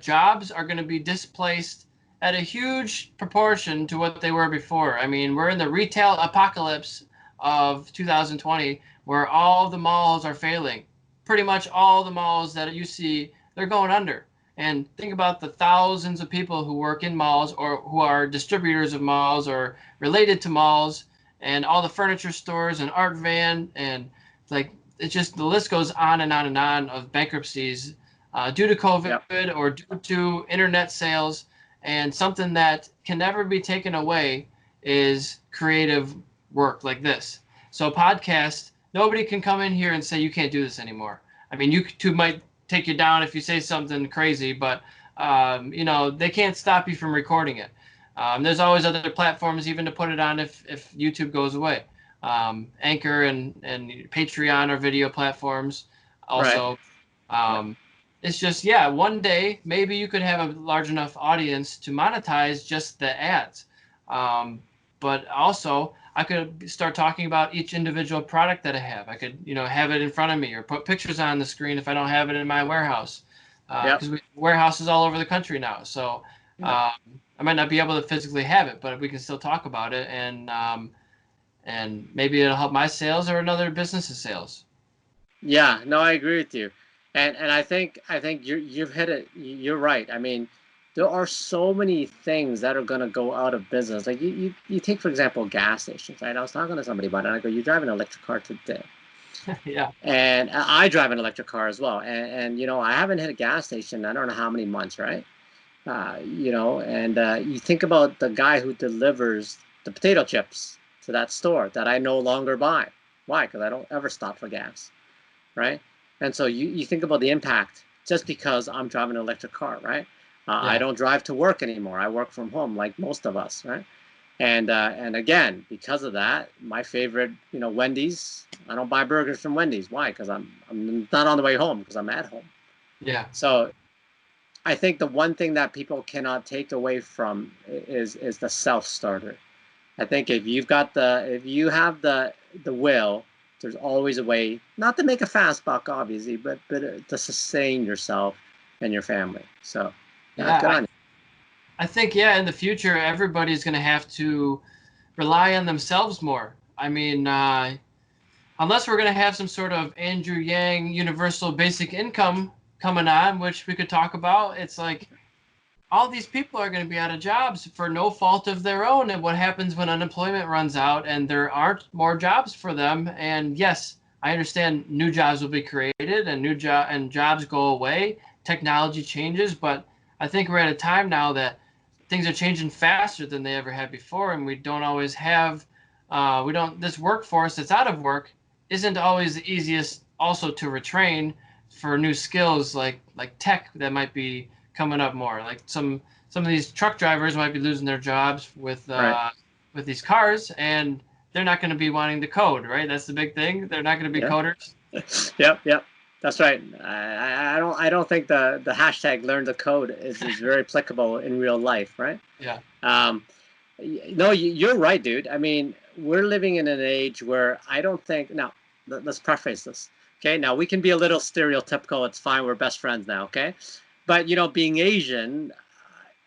jobs are going to be displaced at a huge proportion to what they were before. I mean, we're in the retail apocalypse of 2020, where all the malls are failing. Pretty much all the malls that you see, they're going under. And think about the thousands of people who work in malls or who are distributors of malls or related to malls. and all the furniture stores and Art Van, and like it's just the list goes on and on and on of bankruptcies due to Yep. COVID or due to internet sales. And something that can never be taken away is creative work like this. So podcast, nobody can come in here and say you can't do this anymore. I mean, YouTube might take you down if you say something crazy, but you know, they can't stop you from recording it. There's always other platforms even to put it on if YouTube goes away. Anchor and Patreon are video platforms. Right. Also, it's just, yeah, one day maybe you could have a large enough audience to monetize just the ads. But also, I could start talking about each individual product that I have. I could, you know, have it in front of me or put pictures on the screen if I don't have it in my warehouse. Yep. Because we have warehouses all over the country now. So Yep. I might not be able to physically have it, but we can still talk about it, and maybe it'll help my sales or another business's sales. Yeah, no, I agree with you, and I think you've hit it. You're right. I mean, there are so many things that are gonna go out of business. Like you take for example gas stations, right? I was talking to somebody about it. And I go, you drive an electric car today, Yeah. and I drive an electric car as well. And you know, I haven't hit a gas station. I don't know how many months, right? You know, and you think about the guy who delivers the potato chips to that store that I no longer buy. Why? Because I don't ever stop for gas, right? And so you think about the impact just because I'm driving an electric car, right? I Yeah. don't drive to work anymore. I work from home like most of us, right? And again, because of that, my favorite, you know, Wendy's. I don't buy burgers from Wendy's. Why? Because I'm not on the way home because I'm at home. Yeah. So I think the one thing that people cannot take away from is the self starter. I think if you have the will, there's always a way not to make a fast buck, obviously, but to sustain yourself and your family. So, yeah, Yeah. good on you. I think, yeah, in the future, everybody's going to have to rely on themselves more. I mean, unless we're going to have some sort of Andrew Yang universal basic income coming on, which we could talk about, it's like all these people are going to be out of jobs for no fault of their own. And what happens when unemployment runs out and there aren't more jobs for them? And yes, I understand new jobs will be created and jobs go away. Technology changes, but I think we're at a time now that things are changing faster than they ever had before, and we don't always have we don't this workforce that's out of work isn't always the easiest also to retrain for new skills like tech that might be coming up more. Like some of these truck drivers might be losing their jobs Right. with these cars, and they're not going to be wanting to code, right? That's the big thing. They're not going to be Yeah. coders. Yep. Yep. That's right. I don't think the hashtag learn the code is very applicable in real life, right? Yeah. Um, no, you're right, dude. I mean, we're living in an age where I don't think. Now, let's preface this. Okay, now we can be a little stereotypical. It's fine. We're best friends now. Okay, but you know, being Asian,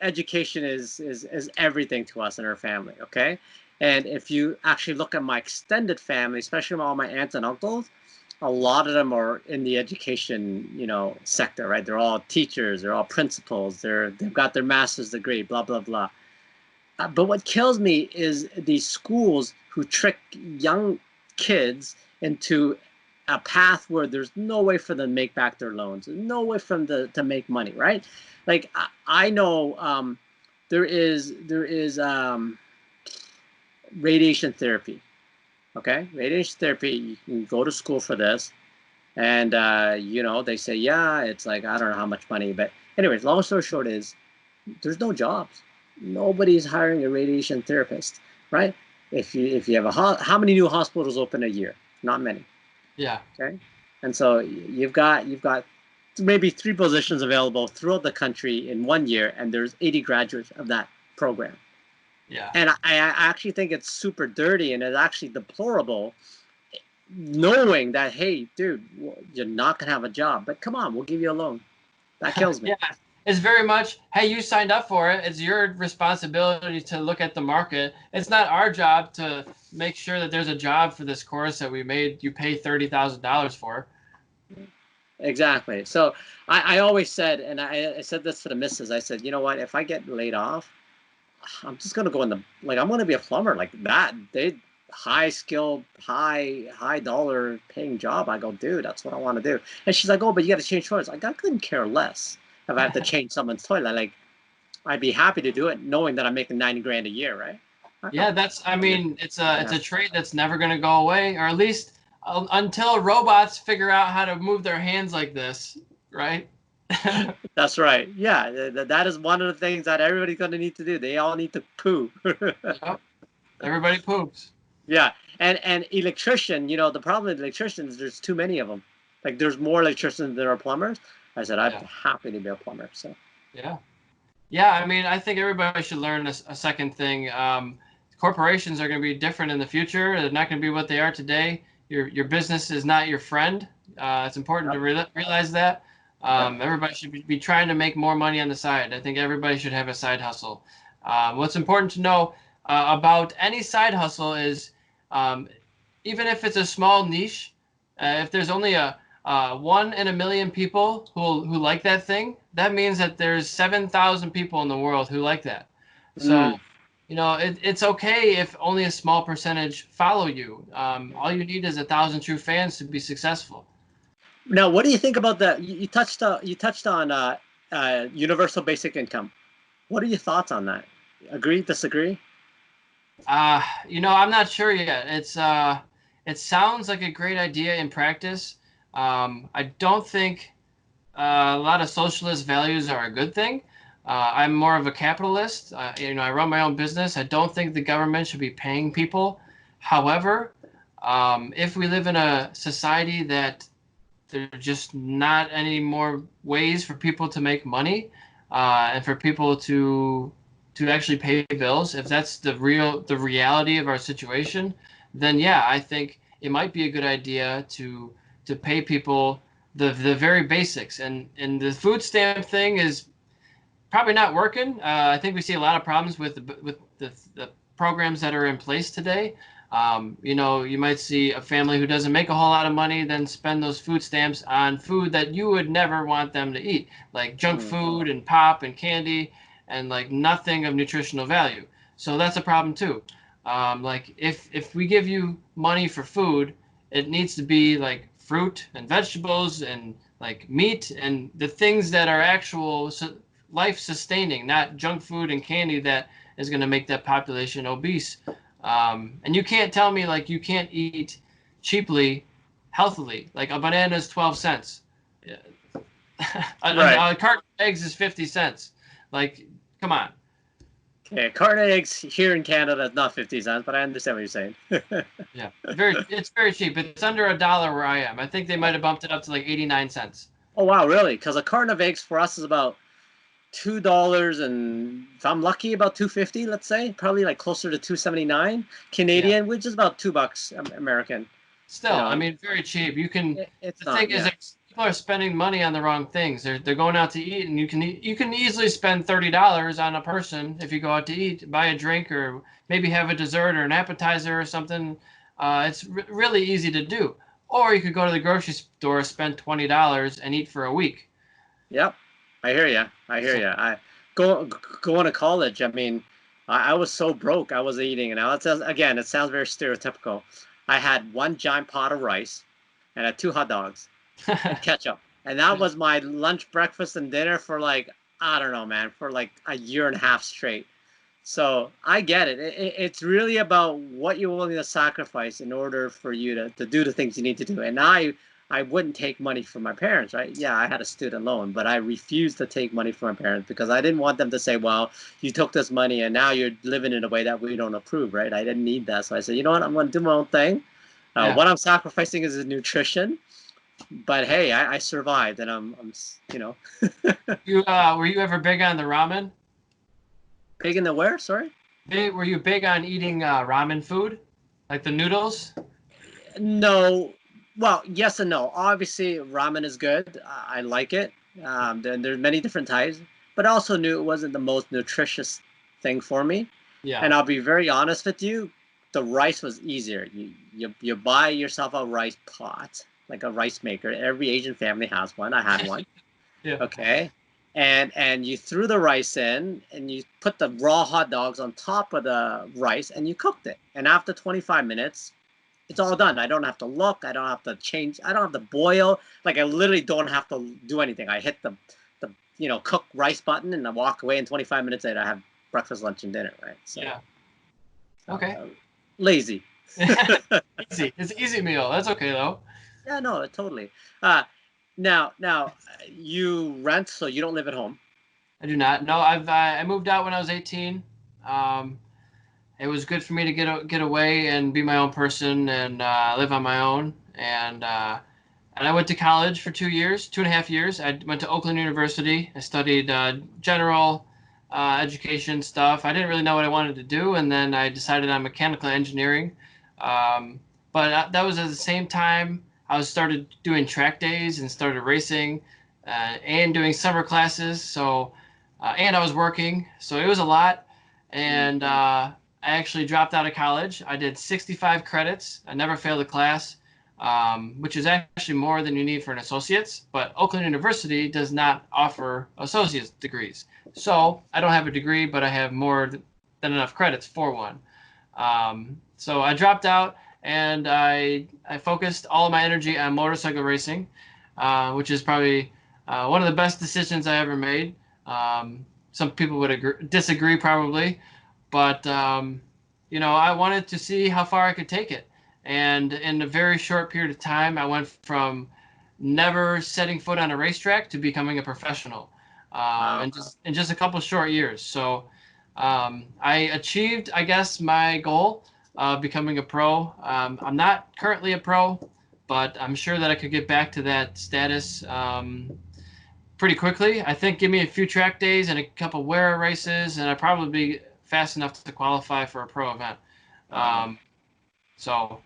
education is everything to us and our family. Okay, and if you actually look at my extended family, especially all my aunts and uncles, a lot of them are in the education, you know, sector, right? They're all teachers. They're all principals. They've got their master's degree. Blah blah blah. But what kills me is these schools who trick young kids into a path where there's no way for them to make back their loans, no way for them to make money, right? Like I know there is radiation therapy. Okay, radiation therapy. You can go to school for this, and you know they say yeah, it's like I don't know how much money, but anyways, long story short is there's no jobs. Nobody's hiring a radiation therapist, right? If you have how many new hospitals open a year? Not many. Yeah. Okay, and so you've got maybe 3 positions available throughout the country in 1 year, and there's 80 graduates of that program. Yeah. And I actually think it's super dirty and it's actually deplorable, knowing that hey, dude, you're not gonna have a job, but come on, we'll give you a loan. That kills me. Yeah, it's very much, hey, you signed up for it. It's your responsibility to look at the market. It's not our job to make sure that there's a job for this course that we made you pay $30,000 for. Exactly. So I always said, and I said this to the missus, I said, you know what, if I get laid off, I'm just gonna go in the like I'm gonna be a plumber like that. high skill, high dollar paying job. I go, dude, that's what I want to do. And she's like, oh, but you got to change toilets. Like, I couldn't care less if I have to change someone's toilet. Like, I'd be happy to do it, knowing that I'm making 90 grand a year, right? Yeah, that's, I mean, it's Yeah. a trade that's never going to go away, or at least until robots figure out how to move their hands like this, right? That's right. Yeah, that is one of the things that everybody's going to need to do. They all need to poo. Yep. Everybody poops. Yeah, and electrician, the problem with electricians, there's too many of them. Like there's more electricians than there are plumbers. I said I'd Yeah. be happy to be a plumber. So Yeah. Yeah, I mean, I think everybody should learn a second thing. Corporations are going to be different in the future. They're not going to be what they are today. Your business is not your friend. It's important to realize that. Everybody should be trying to make more money on the side. I think everybody should have a side hustle. What's important to know about any side hustle is even if it's a small niche, if there's only a 1 in 1 million people who like that thing, that means that there's 7,000 people in the world who like that. So, it's okay if only a small percentage follow you. All you need is 1,000 true fans to be successful. Now, what do you think about that? You touched on universal basic income. What are your thoughts on that? Agree? Disagree? I'm not sure yet. It sounds like a great idea in practice. I don't think a lot of socialist values are a good thing. I'm more of a capitalist. I run my own business. I don't think the government should be paying people. However, if we live in a society that there's just not any more ways for people to make money, and for people to actually pay bills, if that's the reality of our situation, then yeah, I think it might be a good idea to pay people the very basics. And the food stamp thing is probably not working. I think we see a lot of problems with the programs that are in place today. You might see a family who doesn't make a whole lot of money then spend those food stamps on food that you would never want them to eat, like junk food and pop and candy, and like nothing of nutritional value. So that's a problem too. Like if we give you money for food, it needs to be like fruit and vegetables and like meat and the things that are actual life sustaining, not junk food and candy that is going to make that population obese. And you can't tell me like you can't eat cheaply, healthily. Like a banana is 12 cents. Right. A carton of eggs is 50 cents. Like, come on. Okay, carton of eggs here in Canada is not 50 cents, but I understand what you're saying. Yeah, it's very cheap. It's under $1 where I am. I think they might have bumped it up to like 89 cents. Oh wow, really? Because a carton of eggs for us is about $2, and if I'm lucky, about $2.50. Let's say probably like closer to $2.79 Canadian, which is about $2 American. Still, I mean, very cheap. You can. It's The not. thing is, Yeah. people are spending money on the wrong things. They're going out to eat, and you can easily spend $30 on a person if you go out to eat, buy a drink, or maybe have a dessert or an appetizer or something. It's really easy to do. Or you could go to the grocery store, spend $20, and eat for a week. Yep. I hear you. I hear you. Going to college. I mean, I was so broke. I was eating, and now it sounds very stereotypical. I had one giant pot of rice, and I had 2 hot dogs, and ketchup, and that was my lunch, breakfast, and dinner for like I don't know, man, for like a year and a half straight. So I get it. It's really about what you're willing to sacrifice in order for you to do the things you need to do. And I wouldn't take money from my parents, right? Yeah, I had a student loan, but I refused to take money from my parents because I didn't want them to say, well, you took this money and now you're living in a way that we don't approve, right? I didn't need that. So I said, you know what? I'm going to do my own thing. What I'm sacrificing is nutrition. But hey, I survived, and I'm Were you ever big on the ramen? Big in the where? Sorry. Were you big on eating ramen food, like the noodles? No. Well, yes and no. Obviously, ramen is good. I like it. There's many different types, but I also knew it wasn't the most nutritious thing for me. Yeah. And I'll be very honest with you, the rice was easier. You buy yourself a rice pot, like a rice maker. Every Asian family has one. I had one. Yeah. Okay. and you threw the rice in, and you put the raw hot dogs on top of the rice, and you cooked it. And after 25 minutes, it's all done. I don't have to look. I don't have to change. I don't have to boil. Like, I literally don't have to do anything. I hit the cook rice button, and I walk away. In 25 minutes later, I have breakfast, lunch, and dinner. Right. So, Yeah. Okay. Lazy. Easy. It's an easy meal. That's okay though. Yeah. No. Totally. Now, you rent, so you don't live at home. I do not. No, I moved out when I was 18. It was good for me to get away and be my own person and live on my own. And I went to college for 2 years, 2.5 years. I went to Oakland University. I studied general education stuff. I didn't really know what I wanted to do, and then I decided on mechanical engineering. But that was at the same time I started doing track days and started racing and doing summer classes. So and I was working, so it was a lot. And I actually dropped out of college. I did 65 credits. I never failed a class, which is actually more than you need for an associate's. But Oakland University does not offer associate's degrees. So I don't have a degree, but I have more than enough credits for one. So I dropped out, and I focused all of my energy on motorcycle racing, which is probably one of the best decisions I ever made. Some people would disagree probably, but I wanted to see how far I could take it. And in a very short period of time, I went from never setting foot on a racetrack to becoming a professional, in just a couple short years. So I achieved, I guess, my goal of becoming a pro. I'm not currently a pro, but I'm sure that I could get back to that status pretty quickly. I think give me a few track days and a couple wear races, and I'd probably be fast enough to qualify for a pro event. So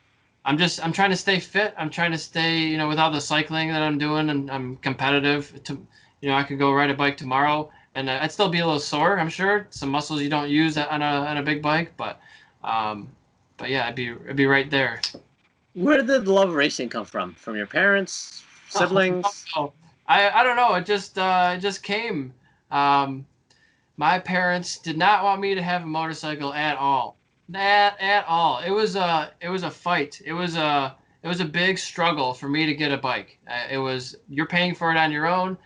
I'm trying to stay fit. I'm trying to stay, with all the cycling that I'm doing, and I'm competitive. I could go ride a bike tomorrow, and I'd still be a little sore. I'm sure some muscles you don't use on a big bike, but yeah, I'd be right there. Where did the love of racing come from? From your parents, siblings? I don't know. It just came. My parents did not want me to have a motorcycle at all. At all. It was a fight. It was a big struggle for me to get a bike. You're paying for it on your own.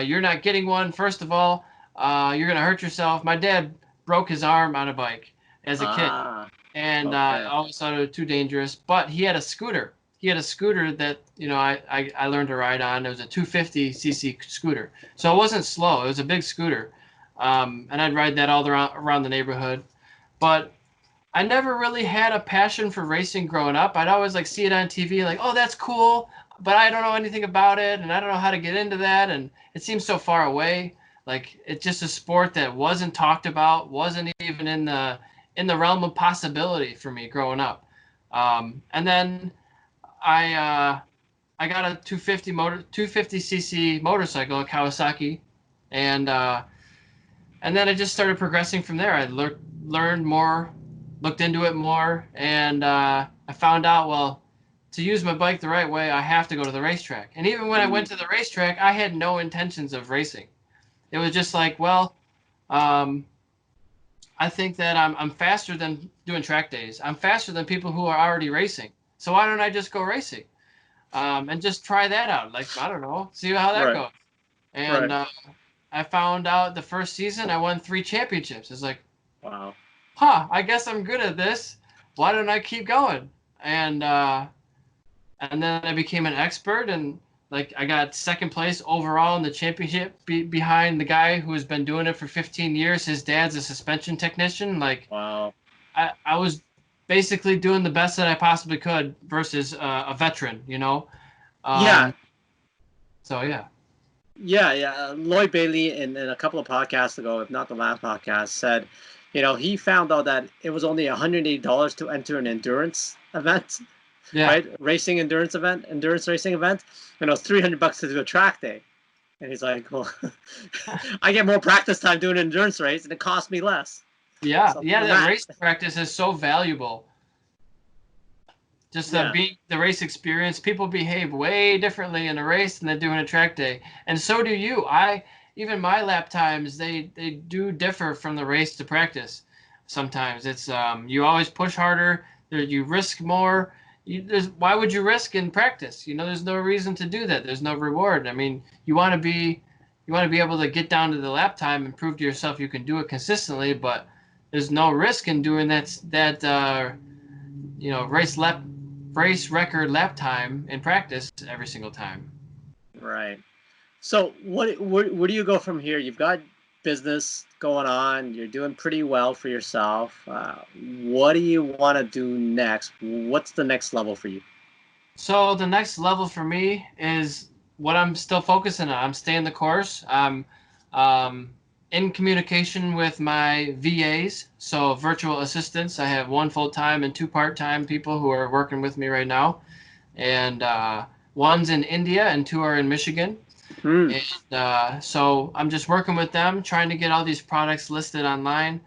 You're not getting one. First of all, you're gonna hurt yourself. My dad broke his arm on a bike as a kid, and I always thought it was too dangerous. But he had a scooter. He had a scooter that I learned to ride on. It was a 250cc scooter, so it wasn't slow. It was a big scooter, and I'd ride that all around the neighborhood. But I never really had a passion for racing growing up. I'd always see it on TV, like, oh, that's cool, but I don't know anything about it, and I don't know how to get into that, and it seems so far away. Like, it's just a sport that wasn't talked about, wasn't even in the realm of possibility for me growing up. And then I got a 250cc motorcycle, a Kawasaki, and then I just started progressing from there. I learned more, looked into it more, and I found out, well, to use my bike the right way, I have to go to the racetrack. And even when I went to the racetrack, I had no intentions of racing. It was just like, well, I think that I'm faster than doing track days. I'm faster than people who are already racing. So why don't I just go racing and just try that out? Like, I don't know, see how that goes. And I found out the first season I won 3 championships. It's like, wow. I guess I'm good at this. Why don't I keep going? And then I became an expert, and I got second place overall in the championship behind the guy who has been doing it for 15 years. His dad's a suspension technician. Wow. I was basically doing the best that I possibly could versus a veteran, Yeah. So, yeah. Yeah. Lloyd Bailey, in a couple of podcasts ago, if not the last podcast, said, he found out that it was only $180 to enter an endurance event. Yeah. Right? Endurance racing event. And it was $300 to do a track day. And he's like, well, I get more practice time doing an endurance race, and it costs me less. Yeah. So that race practice is so valuable. Just the race experience. People behave way differently in a race than they do in a track day. And so do you. even my lap times, they do differ from the race to practice. Sometimes it's you always push harder, you risk more. Why would you risk in practice? There's no reason to do that. There's no reward. I mean, you want to be able to get down to the lap time and prove to yourself you can do it consistently, but there's no risk in doing that race record lap time in practice every single time. Right. So where do you go from here? You've got business going on. You're doing pretty well for yourself. What do you want to do next? What's the next level for you? So the next level for me is what I'm still focusing on. I'm staying the course. I'm in communication with my VAs, so virtual assistants. I have one full-time and two part-time people who are working with me right now, and one's in India and two are in Michigan. Hmm. And so I'm just working with them, trying to get all these products listed online.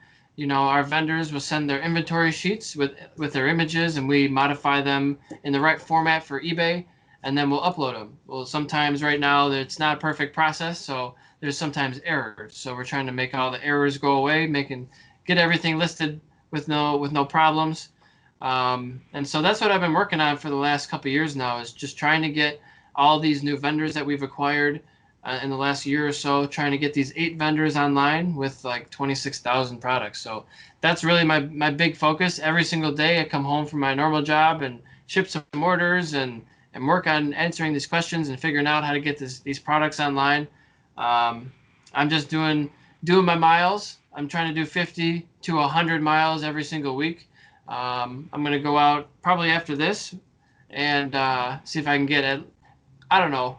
Our vendors will send their inventory sheets with their images, and we modify them in the right format for eBay, and then we'll upload them. Well, sometimes right now it's not a perfect process, so there's sometimes errors. So we're trying to make all the errors go away, get everything listed with no problems. And so that's what I've been working on for the last couple of years now, is just trying to get all these new vendors that we've acquired in the last year or so, trying to get these 8 vendors online with like 26,000 products. So that's really my big focus. Every single day I come home from my normal job and ship some orders and work on answering these questions and figuring out how to get these products online. I'm just doing my miles. I'm trying to do 50 to 100 miles every single week. I'm going to go out probably after this and see if I can get it. I don't know.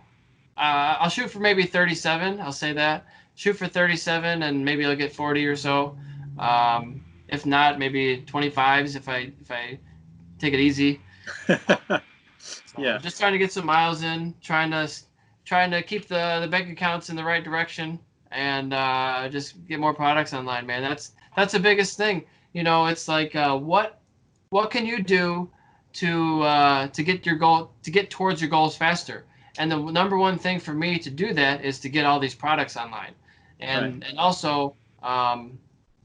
I'll shoot for maybe 37. I'll say that. Shoot for 37, and maybe I'll get 40 or so. If not, maybe 25s if I take it easy. Yeah. Just trying to get some miles in, trying to keep the bank accounts in the right direction, and just get more products online, man. That's the biggest thing. It's like what can you do to get your goal, to get towards your goals faster? And the number one thing for me to do that is to get all these products online, Right. and also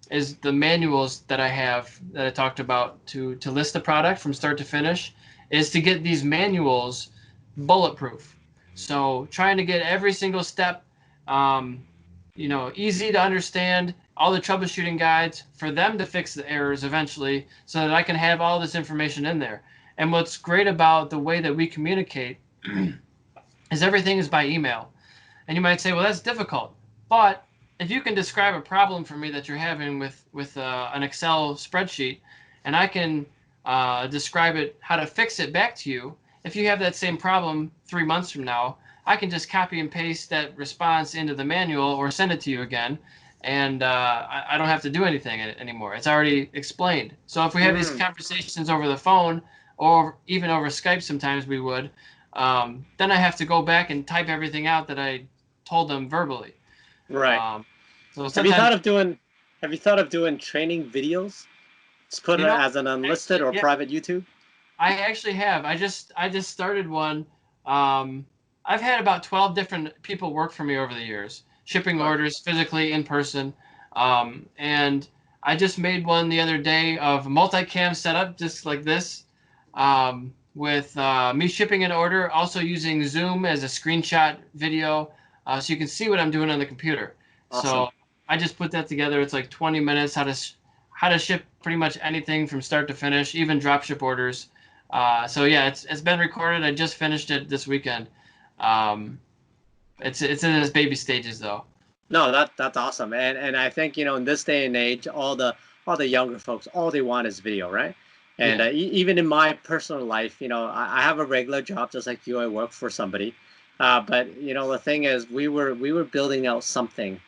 is the manuals that I have that I talked about to list the product from start to finish, is to get these manuals bulletproof. So trying to get every single step, um, easy to understand, all the troubleshooting guides for them to fix the errors eventually, so that I can have all this information in there. And what's great about the way that we communicate is everything is by email. And you might say, well, that's difficult. But if you can describe a problem for me that you're having with an Excel spreadsheet, and I can describe it, how to fix it back to you, if you have that same problem 3 months from now, I can just copy and paste that response into the manual or send it to you again, and I don't have to do anything anymore. It's already explained. So if we have these conversations over the phone, or even over Skype, sometimes we would, then I have to go back and type everything out that I told them verbally. Right. So Have you sometimes, thought of doing training videos? Just put you it know, as an unlisted actually, or yeah, private YouTube? I actually have. I just started one. I've had about 12 different people work for me over the years, shipping Right. orders physically in person. And I just made one the other day of multicam setup, just like this, with me shipping an order, also using Zoom as a screenshot video, so you can see what I'm doing on the computer. Awesome. So I just put that together. It's like 20 minutes, how to ship pretty much anything from start to finish, even drop ship orders. So yeah, it's been recorded. I just finished it this weekend. Um, it's in its baby stages though. No, that's awesome. And I think, in this day and age, all the younger folks, all they want is video, right? And Yeah. even in my personal life, I have a regular job just like you. I work for somebody, but the thing is, we were building out something,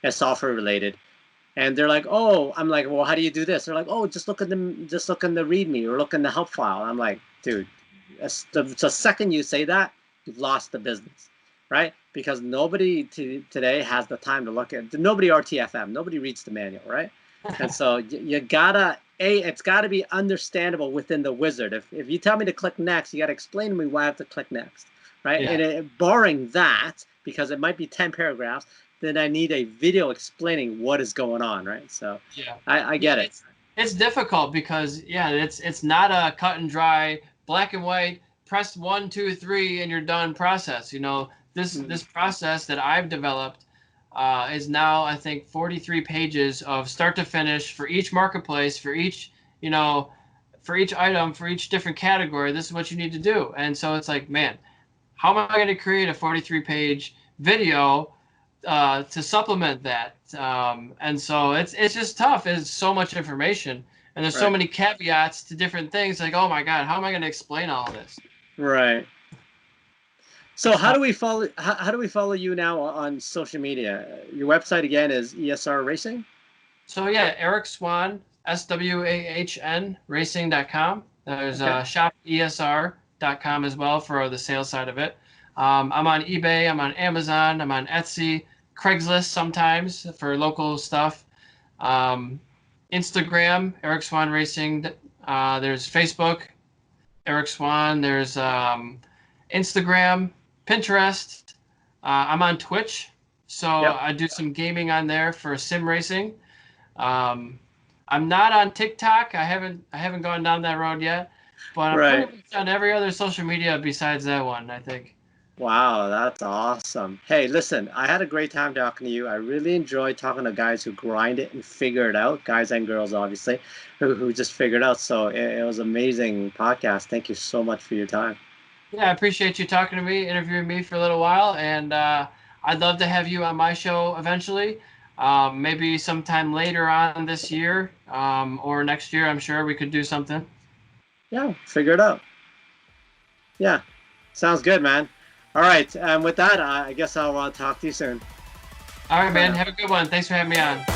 as software related, and they're like, oh, I'm like, well, how do you do this? They're like, oh, just look in the README or look in the help file. I'm like, dude, the second you say that, you've lost the business, right? Because nobody today has the time to look at, nobody RTFM, nobody reads the manual, right? And so you gotta, it's gotta be understandable within the wizard. If you tell me to click next, you gotta explain to me why I have to click next, right? Yeah. And barring that, because it might be 10 paragraphs, than I need a video explaining what is going on, right? So Yeah. I get it. It's difficult because it's not a cut and dry, black and white, press 1, 2, 3, and you're done process. This process that I've developed is now, I think, 43 pages of start to finish for each marketplace, for each item, for each different category. This is what you need to do. And so it's like, man, how am I going to create a 43-page video to supplement that? And so it's just tough. It's so much information, and there's so many caveats to different things. Like, oh my God, how am I going to explain all of this? Right. So how do we follow? How do we follow you now on social media? Your website again is ESR Racing. So yeah, Eric Swahn, SWAHN Racing.com. There's shopesr.com as well for the sales side of it. I'm on eBay. I'm on Amazon. I'm on Etsy, Craigslist sometimes for local stuff. Instagram, Eric Swahn Racing. There's Facebook, Eric Swahn. There's Instagram, Pinterest. I'm on Twitch, so I do some gaming on there for sim racing. I'm not on TikTok. I haven't gone down that road yet, but I'm pretty much on every other social media besides that one, I think. Wow, that's awesome. Hey, listen, I had a great time talking to you. I really enjoyed talking to guys who grind it and figure it out, guys and girls, obviously, who just figured out. So it was an amazing podcast. Thank you so much for your time. Yeah, I appreciate you talking to me, interviewing me for a little while, and I'd love to have you on my show eventually. Maybe sometime later on this year or next year. I'm sure we could do something. Yeah, figure it out. Yeah, sounds good, man. All right, with that, I guess I'll talk to you soon. All right, man. Have a good one. Thanks for having me on.